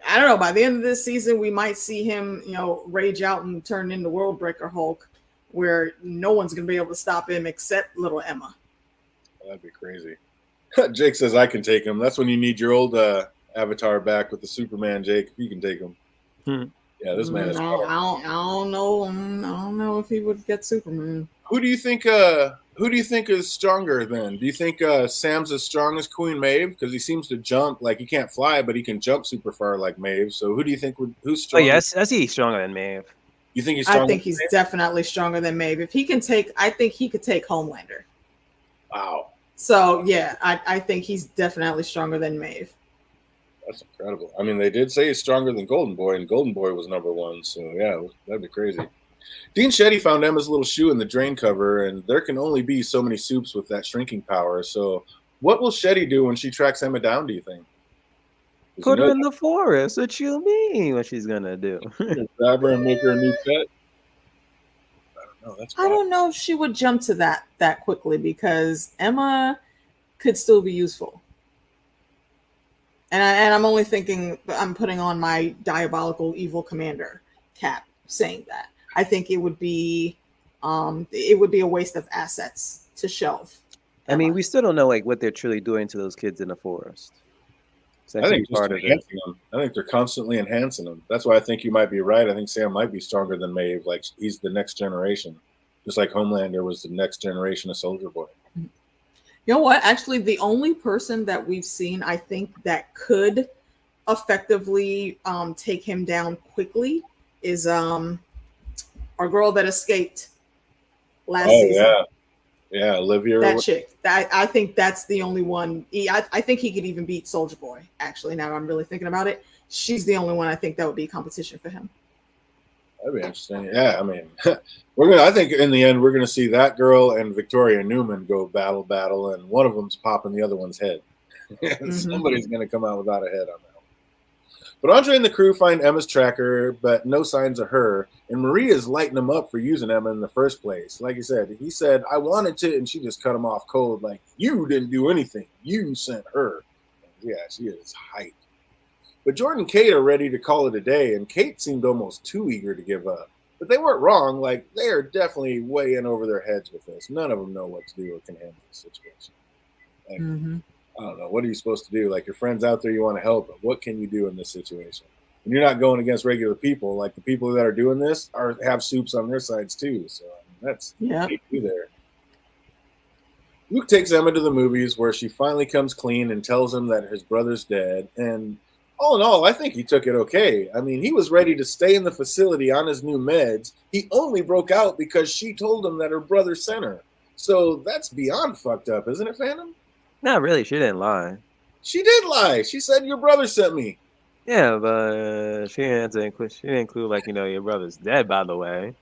I don't know. By the end of this season, we might see him, rage out and turn into World Breaker Hulk, where no one's going to be able to stop him except little Emma. That'd be crazy. Jake says I can take him. That's when you need your old avatar back with the Superman, Jake. You can take him. Yeah, this man is. I don't know. I don't know if he would get Superman. Who do you think is stronger then? Do you think Sam's as strong as Queen Maeve? Because he seems to jump, like he can't fly, but he can jump super far like Maeve. So who do you think who's stronger? Oh, yes, I see he's stronger than Maeve. You think he's stronger? I think he's definitely stronger than Maeve. If he can I think he could take Homelander. Wow. So yeah, I think he's definitely stronger than Maeve. That's incredible. I mean, they did say he's stronger than Golden Boy, and Golden Boy was #1. So yeah, that'd be crazy. Dean Shetty found Emma's little shoe in the drain cover, and there can only be so many soups with that shrinking power. So what will Shetty do when she tracks Emma down, do you think? Put her in the forest. What you mean what she's going to do? Grab her and make her a new pet? I don't know. I don't know if she would jump to that quickly because Emma could still be useful. And I'm only thinking, I'm putting on my diabolical evil commander cap saying that. I think it would be a waste of assets to shelve. I mean, we still don't know what they're truly doing to those kids in the forest. I think part of it. I think they're constantly enhancing them. That's why I think you might be right. I think Sam might be stronger than Maeve. Like he's the next generation, just like Homelander was the next generation of Soldier Boy. You know what? Actually, the only person that we've seen, I think, that could effectively take him down quickly is our girl that escaped last season. Yeah, Olivia. That chick. I think that's the only one. I think he could even beat Soldier Boy. Actually, now that I'm really thinking about it, she's the only one I think that would be competition for him. That'd be interesting. Yeah, I mean, I think in the end we're gonna see that girl and Victoria Newman go battle, and one of them's popping the other one's head. Somebody's gonna come out without a head on that. But Andre and the crew find Emma's tracker, but no signs of her. And Maria's lighting him up for using Emma in the first place. Like you said, he said, I wanted to, and she just cut him off cold. Like, you didn't do anything. You sent her. And yeah, she is hyped. But Jordan and Kate are ready to call it a day, and Kate seemed almost too eager to give up. But they weren't wrong. Like, they are definitely way in over their heads with this. None of them know what to do or can handle the situation. Like, I don't know. What are you supposed to do? Like, your friend's out there, you want to help, but what can you do in this situation? And you're not going against regular people. Like, the people that are doing this have soups on their sides too. So I mean, that's what you do there. Luke takes Emma to the movies where she finally comes clean and tells him that his brother's dead. And all in all, I think he took it okay. I mean, he was ready to stay in the facility on his new meds. He only broke out because she told him that her brother sent her. So that's beyond fucked up, isn't it, Phantom? Not really. She didn't lie. She did lie. She said your brother sent me. Yeah, but she didn't include like, your brother's dead, by the way.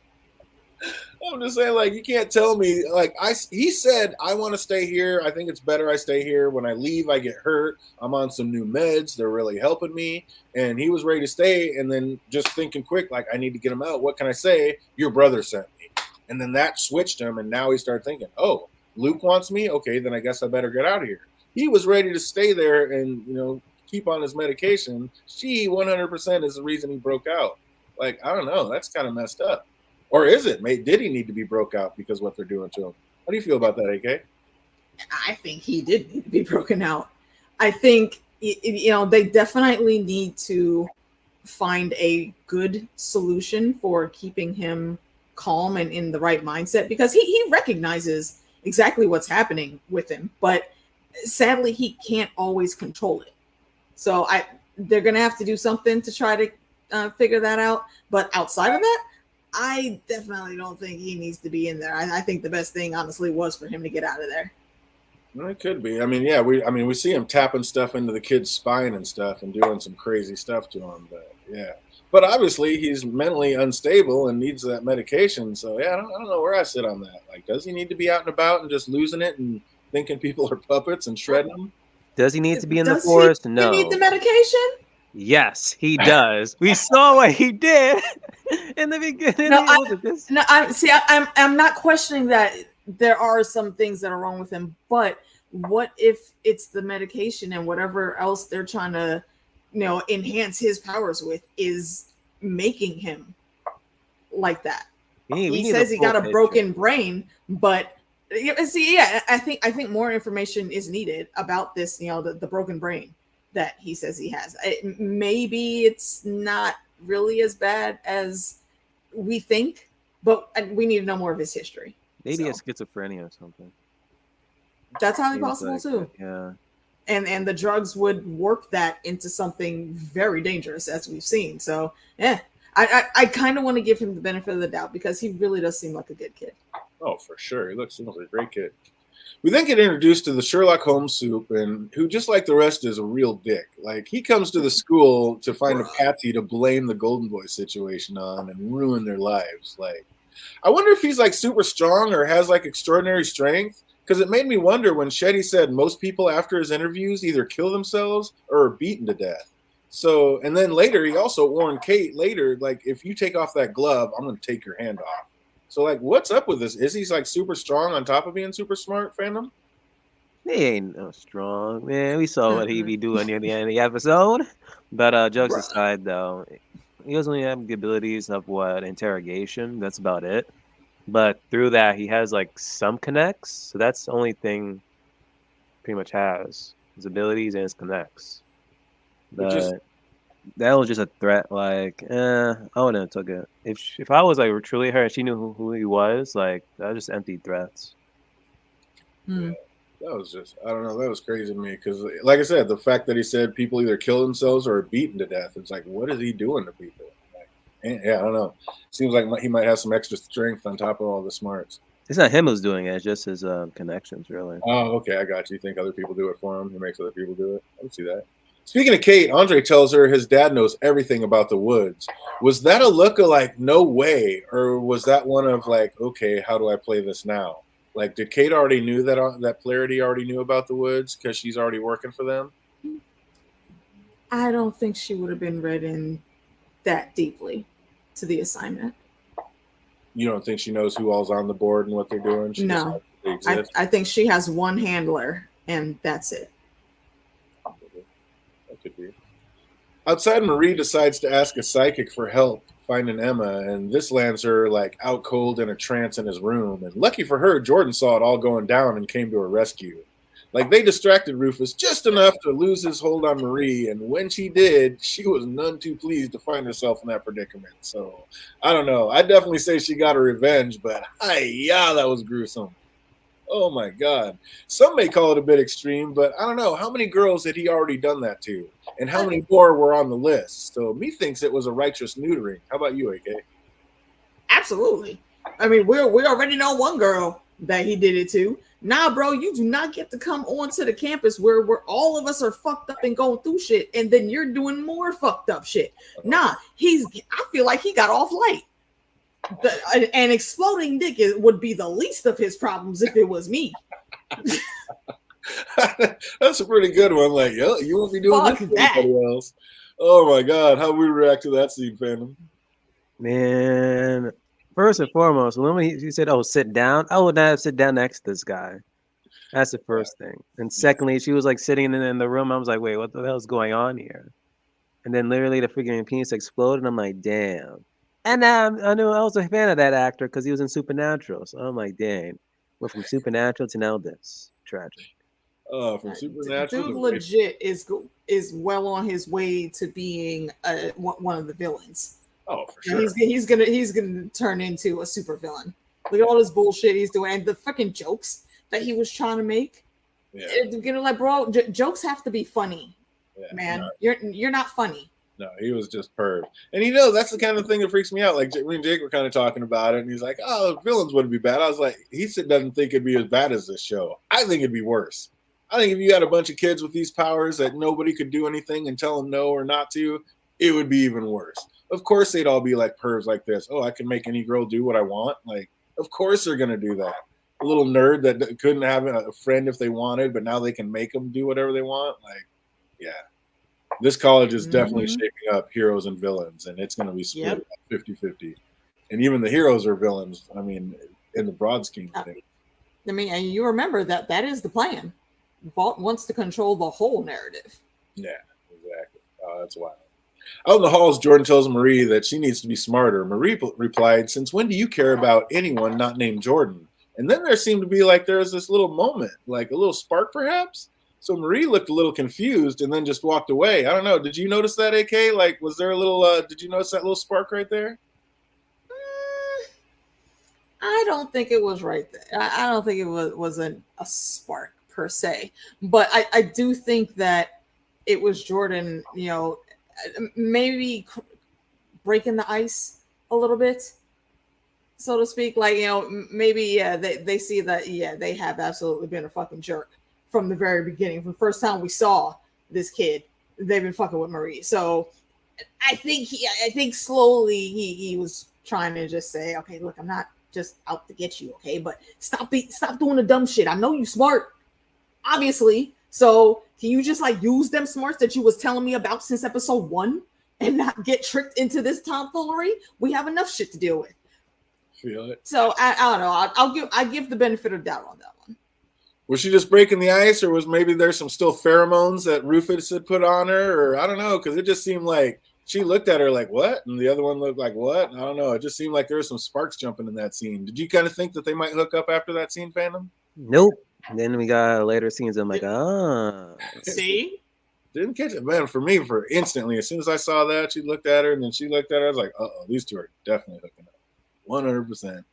I'm just saying, like, you can't tell me, like, he said, I want to stay here. I think it's better I stay here. When I leave, I get hurt. I'm on some new meds. They're really helping me. And he was ready to stay. And then just thinking quick, like, I need to get him out. What can I say? Your brother sent me. And then that switched him. And now he started thinking, oh, Luke wants me? Okay, then I guess I better get out of here. He was ready to stay there and, keep on his medication. She 100% is the reason he broke out. Like, I don't know. That's kind of messed up. Or is it? Did he need to be broke out because of what they're doing to him? How do you feel about that, AK? I think he did need to be broken out. I think, they definitely need to find a good solution for keeping him calm and in the right mindset, because he recognizes exactly what's happening with him, but sadly, he can't always control it. So they're going to have to do something to try to figure that out. But outside of that, I definitely don't think he needs to be in there. I think the best thing, honestly, was for him to get out of there. Well, it could be. I mean, yeah, we see him tapping stuff into the kid's spine and stuff and doing some crazy stuff to him. But yeah, but obviously he's mentally unstable and needs that medication. So yeah, I don't know where I sit on that. Like, does he need to be out and about and just losing it and thinking people are puppets and shredding them? Does he need to be in the forest? No. He need the medication? Yes, he does. We saw what he did in the beginning. I'm not questioning that there are some things that are wrong with him, but what if it's the medication and whatever else they're trying to, enhance his powers with is making him like that? He says he got a broken brain, but I think more information is needed about this, the broken brain that he says he has. Maybe it's not really as bad as we think, but we need to know more of his history. Maybe it's schizophrenia or something. That's highly possible too. Yeah. And the drugs would work that into something very dangerous, as we've seen. So yeah, I kind of want to give him the benefit of the doubt because he really does seem like a good kid. Oh, for sure. He looks like a great kid. We then get introduced to the Sherlock Holmes soup, and who, just like the rest, is a real dick. Like, he comes to the school to find a patsy to blame the Golden Boy situation on and ruin their lives. Like, I wonder if he's like super strong or has like extraordinary strength, because it made me wonder when Shetty said most people after his interviews either kill themselves or are beaten to death. So, and then later he also warned Kate later, like, if you take off that glove, I'm going to take your hand off. So, like, what's up with this? Is he like super strong on top of being super smart, Phantom? He ain't no strong, man. We saw what he be doing near the end of the episode. But jokes aside, though, he doesn't really have the abilities of interrogation. That's about it. But through that, he has like some connects. So that's the only thing pretty much has his abilities and his connects. But that was just a threat. Like, I wouldn't have took it. If I was like truly her and she knew who he was, like, that was just empty threats. Yeah, that was just, I don't know, that was crazy to me. Because, like I said, the fact that he said people either kill themselves or are beaten to death, it's like, what is he doing to people? Like, yeah, I don't know. Seems like he might have some extra strength on top of all the smarts. It's not him who's doing it. It's just his connections, really. Oh, okay, I got you. You think other people do it for him? He makes other people do it? I can see that. Speaking of Kate, Andre tells her his dad knows everything about the woods. Was that a look of like, no way? Or was that one of like, okay, how do I play this now? Like, did Kate already knew that Flaherty already knew about the woods because she's already working for them? I don't think she would have been read in that deeply to the assignment. You don't think she knows who all's on the board and what they're doing? No. I think she has one handler, and that's it. Could be. Outside, Marie decides to ask a psychic for help finding Emma, and this lands her like out cold in a trance in his room. And lucky for her, Jordan saw it all going down and came to her rescue. Like they distracted Rufus just enough to lose his hold on Marie, and when she did, she was none too pleased to find herself in that predicament. So I don't know. I definitely say she got her revenge, but yeah, that was gruesome. Oh my God. Some may call it a bit extreme, but I don't know. How many girls had he already done that to? And how many more were on the list? So me thinks it was a righteous neutering. How about you, AK? Absolutely. I mean, we already know one girl that he did it to. Nah, bro, you do not get to come onto the campus where all of us are fucked up and going through shit, and then you're doing more fucked up shit. Nah, I feel like he got off light. An exploding dick would be the least of his problems if it was me. That's a pretty good one. Like, yo, you won't be doing Fuck this to that. anybody else. Oh my God, how we react to that scene, Phantom? Man, first and foremost, when he said, "Oh, sit down," I would not sit down next to this guy. That's the first thing. And secondly, she was like sitting in the room. I was like, wait, what the hell's going on here? And then literally the freaking penis exploded. I'm like, damn. And I knew I was a fan of that actor because he was in Supernatural. So I'm like, dang, we're from Supernatural to now this. Tragic. From Supernatural. Dude legit is well on his way to being one of the villains. Oh, for sure. He's gonna turn into a super villain. Look at all this bullshit he's doing and the fucking jokes that he was trying to make. Yeah. You know, like, bro, jokes have to be funny. Yeah, man. No. You're not funny. No, he was just perv. And that's the kind of thing that freaks me out. Like me and Jake were kind of talking about it, and he's like, "Oh, the villains wouldn't be bad." I was like, he doesn't think it'd be as bad as this show. I think it'd be worse. I think if you had a bunch of kids with these powers that nobody could do anything and tell them no or not to, it would be even worse. Of course, they'd all be like pervs like this. Oh, I can make any girl do what I want. Like, of course they're gonna do that. A little nerd that couldn't have a friend if they wanted, but now they can make them do whatever they want. Like, yeah. This college is definitely shaping up heroes and villains, and it's going to be split 50-50. And even the heroes are villains, I mean, in the broad scheme of things. I mean, and you remember that is the plan. Vault wants to control the whole narrative. Yeah, exactly. Oh, that's wild. Out in the halls, Jordan tells Marie that she needs to be smarter. Marie replied, "Since when do you care about anyone not named Jordan?" And then there seemed to be like there was this little moment, like a little spark perhaps. So Marie looked a little confused and then just walked away. I don't know. Did you notice that, AK? Like, was there a little, did you notice that little spark right there? I don't think it was right there. I don't think it was a spark per se. But I do think that it was Jordan, you know, maybe breaking the ice a little bit, so to speak. Like, you know, maybe, they see that, they have absolutely been a fucking jerk. From the very beginning, from the first time we saw this kid, they've been fucking with Marie. So I think slowly he was trying to just say, okay, look, I'm not just out to get you, okay, but stop doing the dumb shit. I know you smart, obviously. So can you just like use them smarts that you was telling me about since episode 1 and not get tricked into this tomfoolery? We have enough shit to deal with. Feel it. So I don't know. I give the benefit of doubt on that one. Was she just breaking the ice, or was maybe there's some still pheromones that Rufus had put on her, or I don't know, because it just seemed like she looked at her like, what? And the other one looked like, what? I don't know. It just seemed like there was some sparks jumping in that scene. Did you kind of think that they might hook up after that scene, Phantom? Nope. Then we got later scenes. I'm like, See? Didn't catch it, man. For me, for instantly, as soon as I saw that, she looked at her, and then she looked at her. I was like, uh-oh, these two are definitely hooking up. 100%.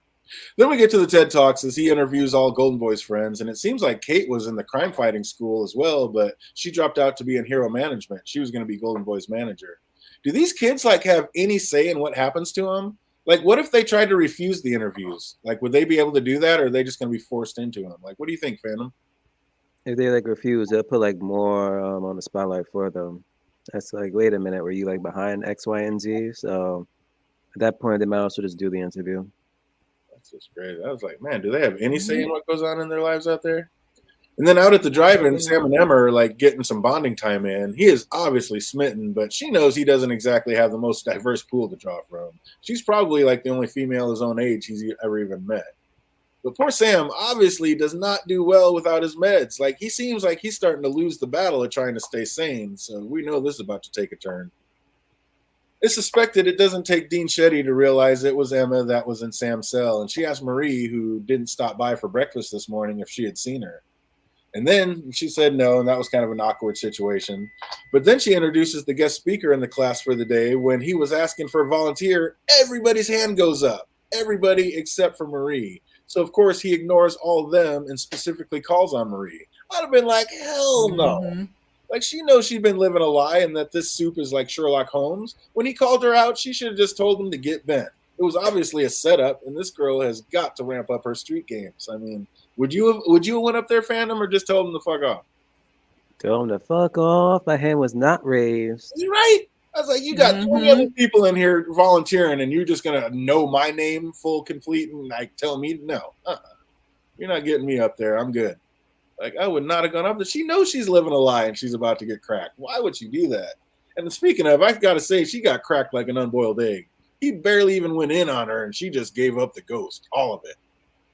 Then we get to the TED Talks as he interviews all Golden Boy's friends, and it seems like Kate was in the crime fighting school as well, but she dropped out to be in hero management. She was going to be Golden Boy's manager. Do these kids like have any say in what happens to them? Like, what if they tried to refuse the interviews? Like, would they be able to do that, or are they just going to be forced into them? Like, what do you think, Phantom? If they like refuse, they'll put like more on the spotlight for them. That's like, wait a minute, were you like behind X, Y, and Z? So at that point, they might also just do the interview. That's just crazy. I was like, man, do they have any say in what goes on in their lives out there? And then out at the drive-in, Sam and Emma are like getting some bonding time in. He is obviously smitten, but she knows he doesn't exactly have the most diverse pool to draw from. She's probably like the only female his own age he's ever even met. But poor Sam obviously does not do well without his meds. Like, he seems like he's starting to lose the battle of trying to stay sane. So we know this is about to take a turn. It's suspected it doesn't take Dean Shetty to realize it was Emma that was in Sam's cell, and she asked Marie, who didn't stop by for breakfast this morning, if she had seen her. And then she said no, and that was kind of an awkward situation. But then she introduces the guest speaker in the class for the day. When he was asking for a volunteer, everybody's hand goes up. Everybody except for Marie. So, of course, he ignores all of them and specifically calls on Marie. I'd have been like, hell no. Mm-hmm. Like, she knows she's been living a lie and that this soup is like Sherlock Holmes. When he called her out, she should have just told him to get bent. It was obviously a setup, and this girl has got to ramp up her street games. I mean, would you have went up there, fandom, or just told him to fuck off? Tell him to fuck off. My hand was not raised. You're right. I was like, you got 20 other people in here volunteering, and you're just gonna know my name full complete and like tell me no. You're not getting me up there. I'm good. Like, I would not have gone up there. She knows she's living a lie and she's about to get cracked. Why would she do that? And speaking of, I got to say, she got cracked like an unboiled egg. He barely even went in on her, and she just gave up the ghost, all of it.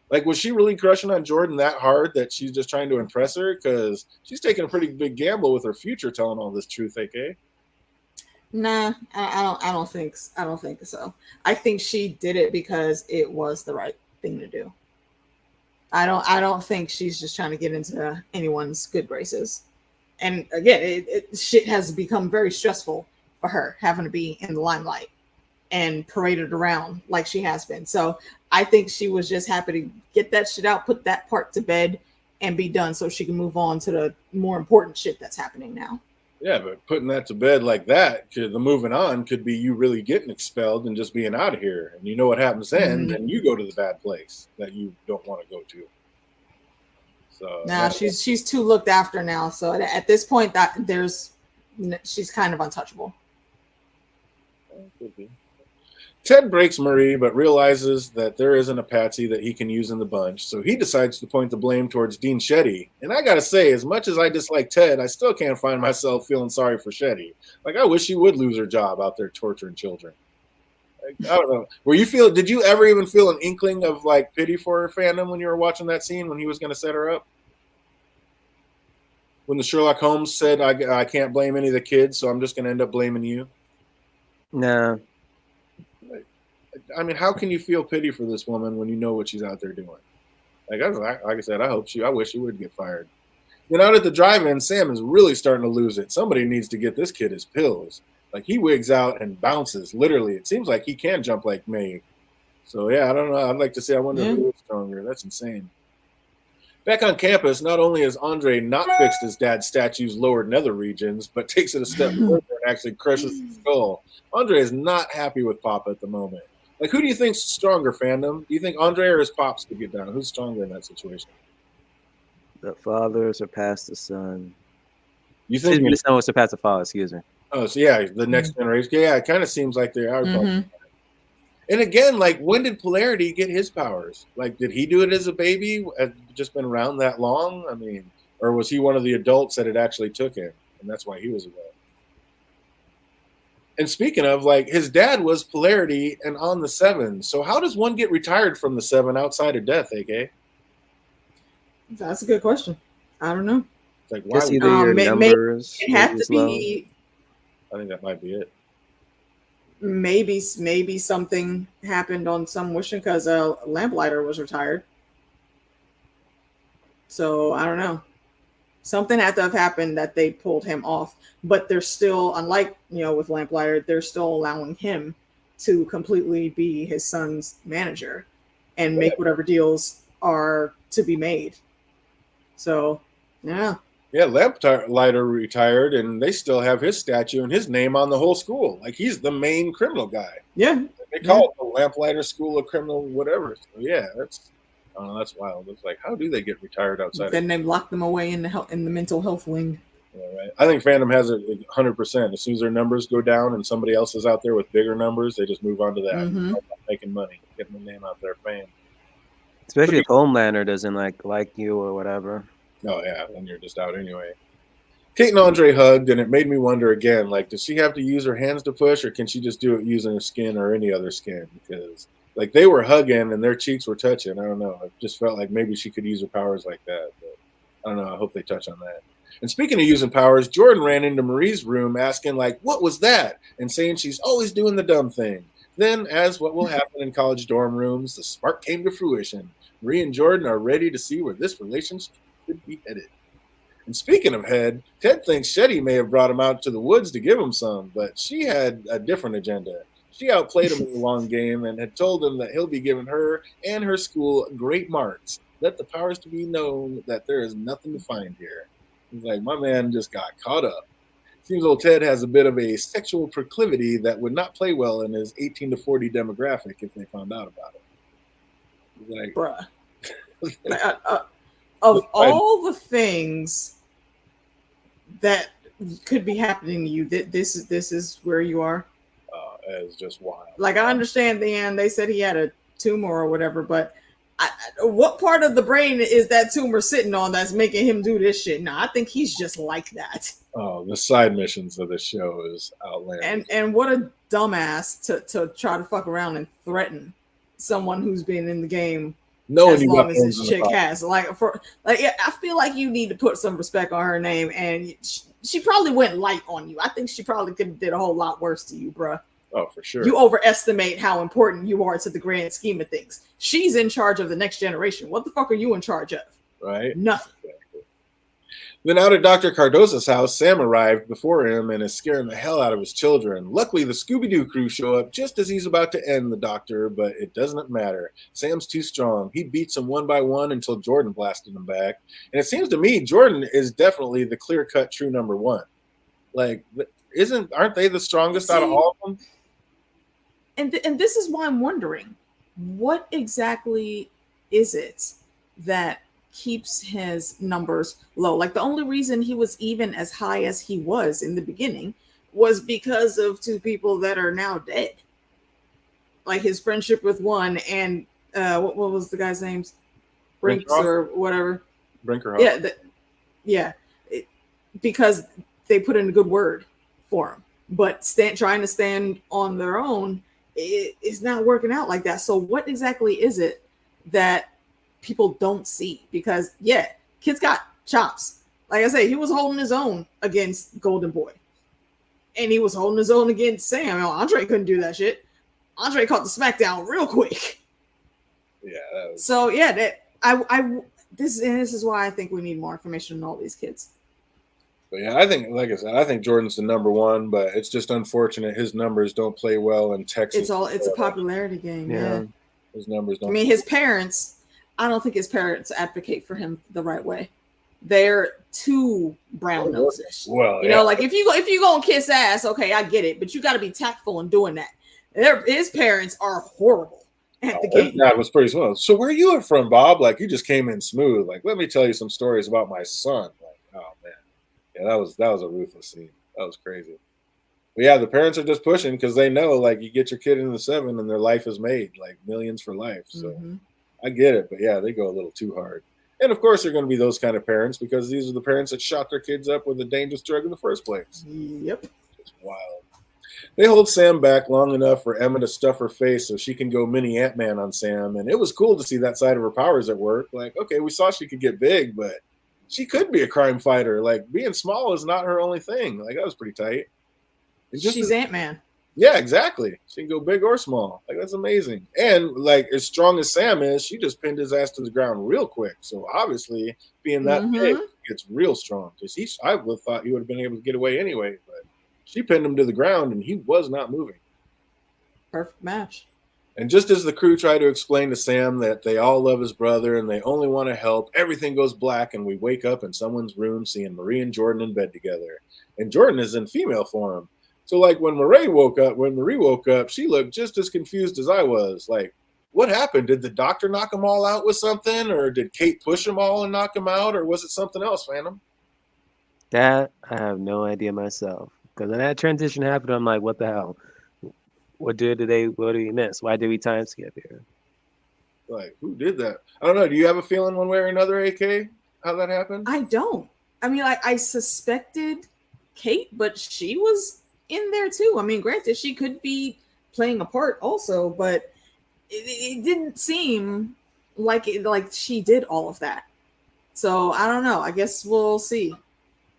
Like, was she really crushing on Jordan that hard that she's just trying to impress her? Because she's taking a pretty big gamble with her future telling all this truth, AK. Nah, I don't think so. I think she did it because it was the right thing to do. I don't think she's just trying to get into anyone's good graces. And again, shit has become very stressful for her having to be in the limelight and paraded around like she has been. So I think she was just happy to get that shit out, put that part to bed, and be done so she can move on to the more important shit that's happening now. Yeah, but putting that to bed like that, the moving on could be you really getting expelled and just being out of here. And you know what happens then? Then you go to the bad place that you don't want to go to. So now she's too looked after now. So at this point, she's kind of untouchable. Ted breaks Marie, but realizes that there isn't a patsy that he can use in the bunch, so he decides to point the blame towards Dean Shetty. And I gotta say, as much as I dislike Ted, I still can't find myself feeling sorry for Shetty. Like, I wish she would lose her job out there torturing children. Like, I don't know. Did you ever even feel an inkling of like pity for her, fandom, when you were watching that scene when he was gonna set her up? When the Sherlock Holmes said, I can't blame any of the kids, so I'm just gonna end up blaming you? No. I mean, how can you feel pity for this woman when you know what she's out there doing? Like I said, I wish she would get fired. Then out at the drive-in, Sam is really starting to lose it. Somebody needs to get this kid his pills. Like, he wigs out and bounces, literally. It seems like he can jump like May. So, yeah, I don't know. I'd like to see. I wonder who is stronger. That's insane. Back on campus, not only has Andre not fixed his dad's statue's lower nether regions, but takes it a step further and actually crushes his skull. Andre is not happy with Papa at the moment. Like, who do you think's stronger, fandom? Do you think Andre or his pops could get down? Who's stronger in that situation? The father surpassed the son. You think the son will surpass the father? Excuse me. Oh, so yeah, the next generation. Yeah, it kind of seems like they are. And again, like, when did Polarity get his powers? Like, did he do it as a baby? Had just been around that long? I mean, or was he one of the adults that had actually took him, and that's why he was away? And speaking of, like, his dad was Polarity and on the Seven. So how does one get retired from the Seven outside of death, AK? That's a good question. I don't know. It's like, why? Either your numbers. It had to be. I think that might be it. Maybe something happened on some wishing because Lamplighter was retired. So I don't know. Something had to have happened that they pulled him off, but they're still, unlike, with Lamplighter, they're still allowing him to completely be his son's manager and make whatever deals are to be made. So, yeah. Yeah, Lamplighter retired, and they still have his statue and his name on the whole school. Like, he's the main criminal guy. Yeah. They call it the Lamplighter School of Criminal whatever. So, yeah, that's wild. It's like, how do they get retired outside? Then they lock them away in the mental health wing. Yeah, right. I think fandom has it 100%. As soon as their numbers go down and somebody else is out there with bigger numbers, they just move on to that. Making money, getting the name out there, fame. Especially if Homelander doesn't like you or whatever. Oh, yeah, then you're just out anyway. Kate and Andre hugged, and it made me wonder again, like, does she have to use her hands to push, or can she just do it using her skin or any other skin? Because, like, they were hugging and their cheeks were touching. I don't know. It just felt like maybe she could use her powers like that. But I don't know. I hope they touch on that. And speaking of using powers, Jordan ran into Marie's room asking, like, what was that? And saying she's always doing the dumb thing. Then, as what will happen in college dorm rooms, the spark came to fruition. Marie and Jordan are ready to see where this relationship could be headed. And speaking of head, Ted thinks Shetty may have brought him out to the woods to give him some, but she had a different agenda. She outplayed him in the long game and had told him that he'll be giving her and her school great marks. Let the powers to be known that there is nothing to find here. He's like, my man just got caught up. Seems old Ted has a bit of a sexual proclivity that would not play well in his 18 to 40 demographic if they found out about it. He's like, bruh. Of all the things that could be happening to you, this is where you are. It's just wild. Like, I understand the end. They said he had a tumor or whatever, but what part of the brain is that tumor sitting on that's making him do this shit? No, I think he's just like that. Oh, the side missions of this show is outlandish. And what a dumbass to try to fuck around and threaten someone who's been in the game as long as this chick has. I feel like you need to put some respect on her name, and she probably went light on you. I think she probably could have did a whole lot worse to you, bruh. Oh, for sure. You overestimate how important you are to the grand scheme of things. She's in charge of the next generation. What the fuck are you in charge of? Right. Nothing. Exactly. Then out at Dr. Cardoza's house, Sam arrived before him and is scaring the hell out of his children. Luckily, the Scooby-Doo crew show up just as he's about to end the doctor, but it doesn't matter. Sam's too strong. He beats them one by one until Jordan blasted them back. And it seems to me Jordan is definitely the clear-cut true number one. Like, aren't they the strongest out of all of them? And this is why I'm wondering, what exactly is it that keeps his numbers low? Like, the only reason he was even as high as he was in the beginning was because of two people that are now dead. Like his friendship with one and what was the guy's name? Brinks or whatever. Brinkerhoff. Yeah. Because they put in a good word for him. But trying to stand on their own, it's not working out like that. So what exactly is it that people don't see? Because kid's got chops. Like I say, he was holding his own against Golden Boy, and he was holding his own against Sam. Andre couldn't do that shit. Andre caught the smackdown real quick. Yeah. So this is why I think we need more information on all these kids. But yeah, I think, like I said, I think Jordan's the number one, but it's just unfortunate his numbers don't play well in Texas. It's a popularity game. Yeah. His numbers don't. I mean, I don't think his parents advocate for him the right way. They're too brown nosish. Well, like if you go and kiss ass, okay, I get it, but you got to be tactful in doing that. His parents are horrible at the game. That was pretty smooth. So where you from, Bob? Like, you just came in smooth. Like, let me tell you some stories about my son. Like, oh man. Yeah, that was a ruthless scene. That was crazy. But yeah, the parents are just pushing because they know, like, you get your kid into the 7 and their life is made, like millions for life. So I get it, but yeah, they go a little too hard. And of course, they're going to be those kind of parents because these are the parents that shot their kids up with a dangerous drug in the first place. Yep, it's wild. They hold Sam back long enough for Emma to stuff her face so she can go mini Ant-Man on Sam, and it was cool to see that side of her powers at work. Like, okay, we saw she could get big, but she could be a crime fighter. Like, being small is not her only thing. Like, that was pretty tight. She's Ant-Man. Yeah, exactly. She can go big or small. Like, that's amazing. And, like, as strong as Sam is, she just pinned his ass to the ground real quick. So, obviously, being that big, it's real strong. Because I would have thought he would have been able to get away anyway. But she pinned him to the ground, and he was not moving. Perfect match. And just as the crew try to explain to Sam that they all love his brother and they only want to help, everything goes black and we wake up in someone's room seeing Marie and Jordan in bed together. And Jordan is in female form. So, like, when Marie woke up, she looked just as confused as I was. Like, what happened? Did the doctor knock them all out with something? Or did Kate push them all and knock them out? Or was it something else, Phantom? That I have no idea myself. Because when that transition happened, I'm like, what the hell? What did we miss? Why did we time skip here? Like, who did that? I don't know. Do you have a feeling one way or another, AK, how that happened? I don't. I mean, I suspected Kate, but she was in there too. I mean, granted, she could be playing a part also, but it didn't seem like she did all of that. So I don't know. I guess we'll see.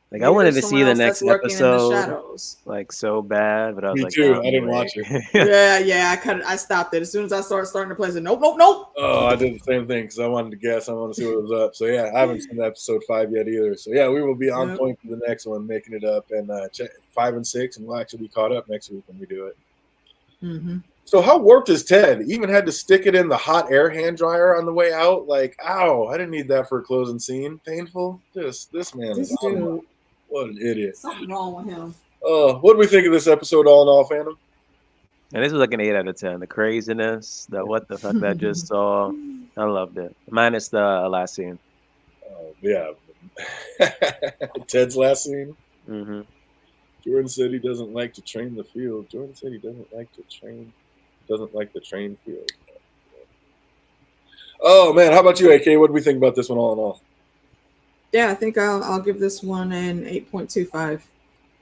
Like, I Maybe wanted there's to see someone the else next that's lurking in the episode, shadows. like, so bad, but I was Me like, too. nah, I didn't watch it. Yeah. I stopped it as soon as I starting to play. I said, nope. Oh, I did the same thing because I wanted to guess. I wanted to see what was up. So yeah, I haven't seen episode 5 yet either. So yeah, we will be on Yep. point for the next one, making it up, and check 5 and 6, and we'll actually be caught up next week when we do it. Mm-hmm. So how warped is Ted? He even had to stick it in the hot air hand dryer on the way out. Like, ow! I didn't need that for a closing scene. Painful. This man This is dude, what an idiot. something wrong with him. What do we think of this episode, all in all, fandom? And this was like an 8 out of 10. The craziness, the what the fuck that I just saw. I loved it. Minus the last scene. Yeah. Ted's last scene. Mm-hmm. Jordan said he doesn't like to train the field. Jordan said he doesn't like the train field. Oh man, how about you, AK? What do we think about this one, all in all? Yeah, I think I'll give this one an 8.25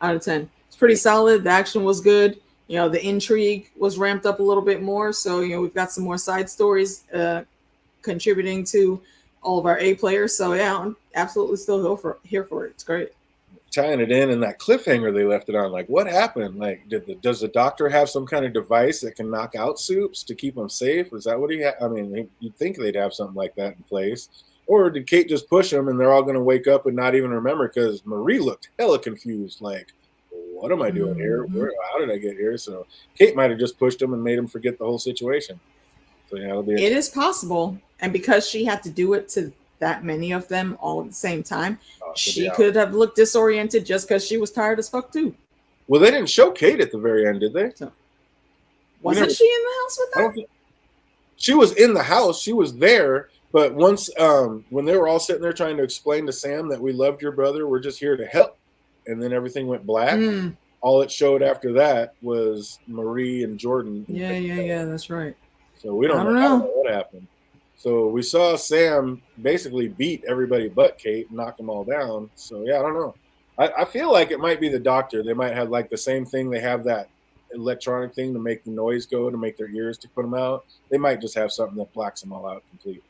out of 10. It's pretty solid. The action was good. You know, the intrigue was ramped up a little bit more. So, you know, we've got some more side stories contributing to all of our A players. So, yeah, I'm absolutely still here for it. It's great. Tying it in and that cliffhanger they left it on, like, what happened? Like, does the doctor have some kind of device that can knock out Soups to keep him safe? Is that what he I mean, you'd think they'd have something like that in place. Or did Kate just push him and they're all going to wake up and not even remember? Because Marie looked hella confused. Like, what am I doing here? How did I get here? So Kate might have just pushed him and made him forget the whole situation. So yeah, it is possible. And because she had to do it to that many of them all at the same time, she could have looked disoriented just because she was tired as fuck too. Well, they didn't show Kate at the very end, did they? So, wasn't she in the house with them? She was in the house. She was there. But once, when they were all sitting there trying to explain to Sam that we loved your brother, we're just here to help, and then everything went black. All it showed after that was Marie and Jordan. Yeah, that's right. So we don't know what happened. So we saw Sam basically beat everybody but Kate and knock them all down. So yeah, I don't know. I feel like it might be the doctor. They might have like the same thing. They have that electronic thing to make the noise go, to make their ears to put them out. They might just have something that blacks them all out completely.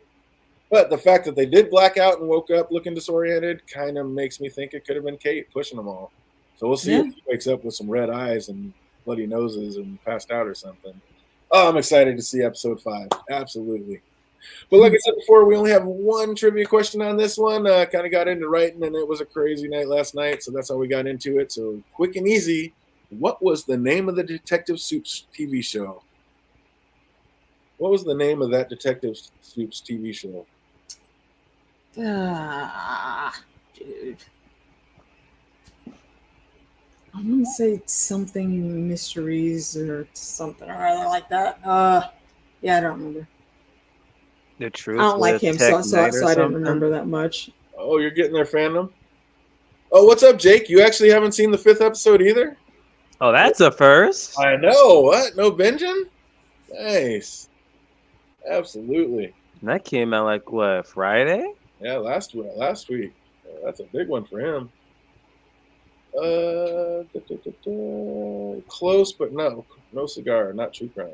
But the fact that they did black out and woke up looking disoriented kind of makes me think it could have been Kate pushing them all. So we'll see if he wakes up with some red eyes and bloody noses and passed out or something. Oh, I'm excited to see episode 5. Absolutely. But like I said before, we only have one trivia question on this one. Kind of got into writing, and it was a crazy night last night, so that's how we got into it. So quick and easy, what was the name of the Detective Soups TV show? What was the name of that Detective Soups TV show? Dude. I'm going to say something mysteries or something or other like that. Yeah, I don't remember. The Truth. I don't like him, so I didn't remember that much. Oh, you're getting their fandom? Oh, what's up, Jake? You actually haven't seen the 5th episode either? Oh, that's a first. I know. What? No binging? Nice. Absolutely. And that came out like what, Friday? Yeah, last week. That's a big one for him. Close, but no cigar, not true crime.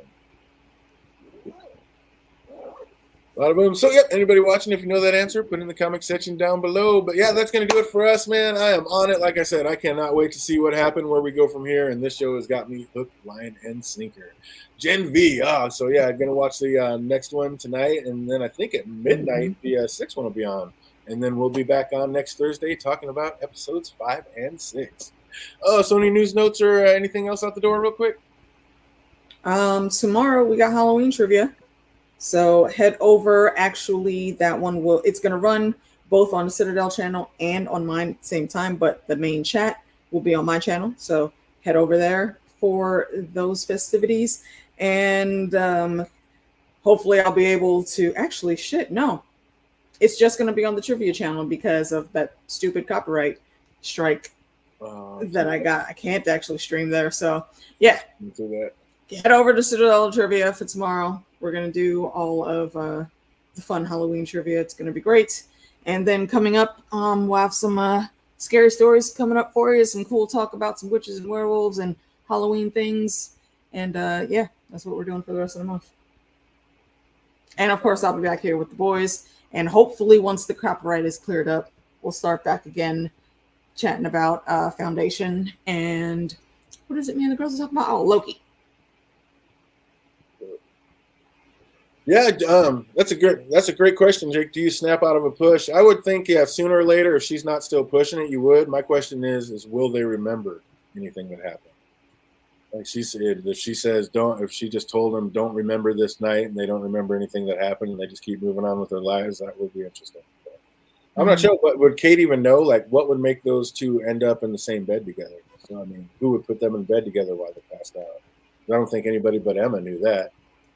A lot of them. So, yep, anybody watching, if you know that answer, put in the comment section down below. But, yeah, that's going to do it for us, man. I am on it. Like I said, I cannot wait to see what happened, where we go from here. And this show has got me hooked, line, and sinker. Gen V. So, yeah, I'm going to watch the next one tonight. And then I think at midnight, the 6th one will be on. And then we'll be back on next Thursday talking about episodes 5 and 6. So any news notes or anything else out the door real quick? Tomorrow we got Halloween trivia. So head over. Actually, that one it's going to run both on the Citadel channel and on mine at the same time, but the main chat will be on my channel. So head over there for those festivities. And hopefully I'll be able to it's just going to be on the trivia channel because of that stupid copyright strike that I got. I can't actually stream there. So, yeah. Head over to Citadel Trivia for tomorrow. We're going to do all of the fun Halloween trivia. It's going to be great. And then coming up, we'll have some scary stories coming up for you. Some cool talk about some witches and werewolves and Halloween things. And, yeah, that's what we're doing for the rest of the month. And, of course, I'll be back here with the boys. And hopefully once the copyright is cleared up, we'll start back again chatting about Foundation and what is it? Me and the girls are talking about Loki. Yeah, that's a great question, Jake. Do you snap out of a push? I would think, yeah, sooner or later, if she's not still pushing it, you would. My question is will they remember anything that happened? Like she said, if she says don't, if she just told them don't remember this night, and they don't remember anything that happened, and they just keep moving on with their lives, that would be interesting. I'm not sure, but would Kate even know? Like, what would make those two end up in the same bed together? So, I mean, who would put them in bed together while they passed out? I don't think anybody but Emma knew that.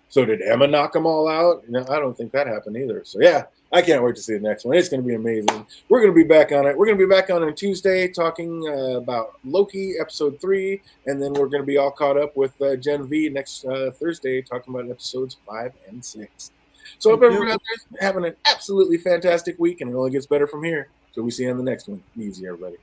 So did Emma knock them all out? No, I don't think that happened either. So yeah, I can't wait to see the next one. It's going to be amazing. We're going to be back on it. We're going to be back on Tuesday talking about Loki episode 3, and then we're going to be all caught up with Gen V next Thursday talking about episodes 5 and 6. So hope everybody out there is having an absolutely fantastic week, and it only gets better from here. So we see you on the next one. Easy, everybody.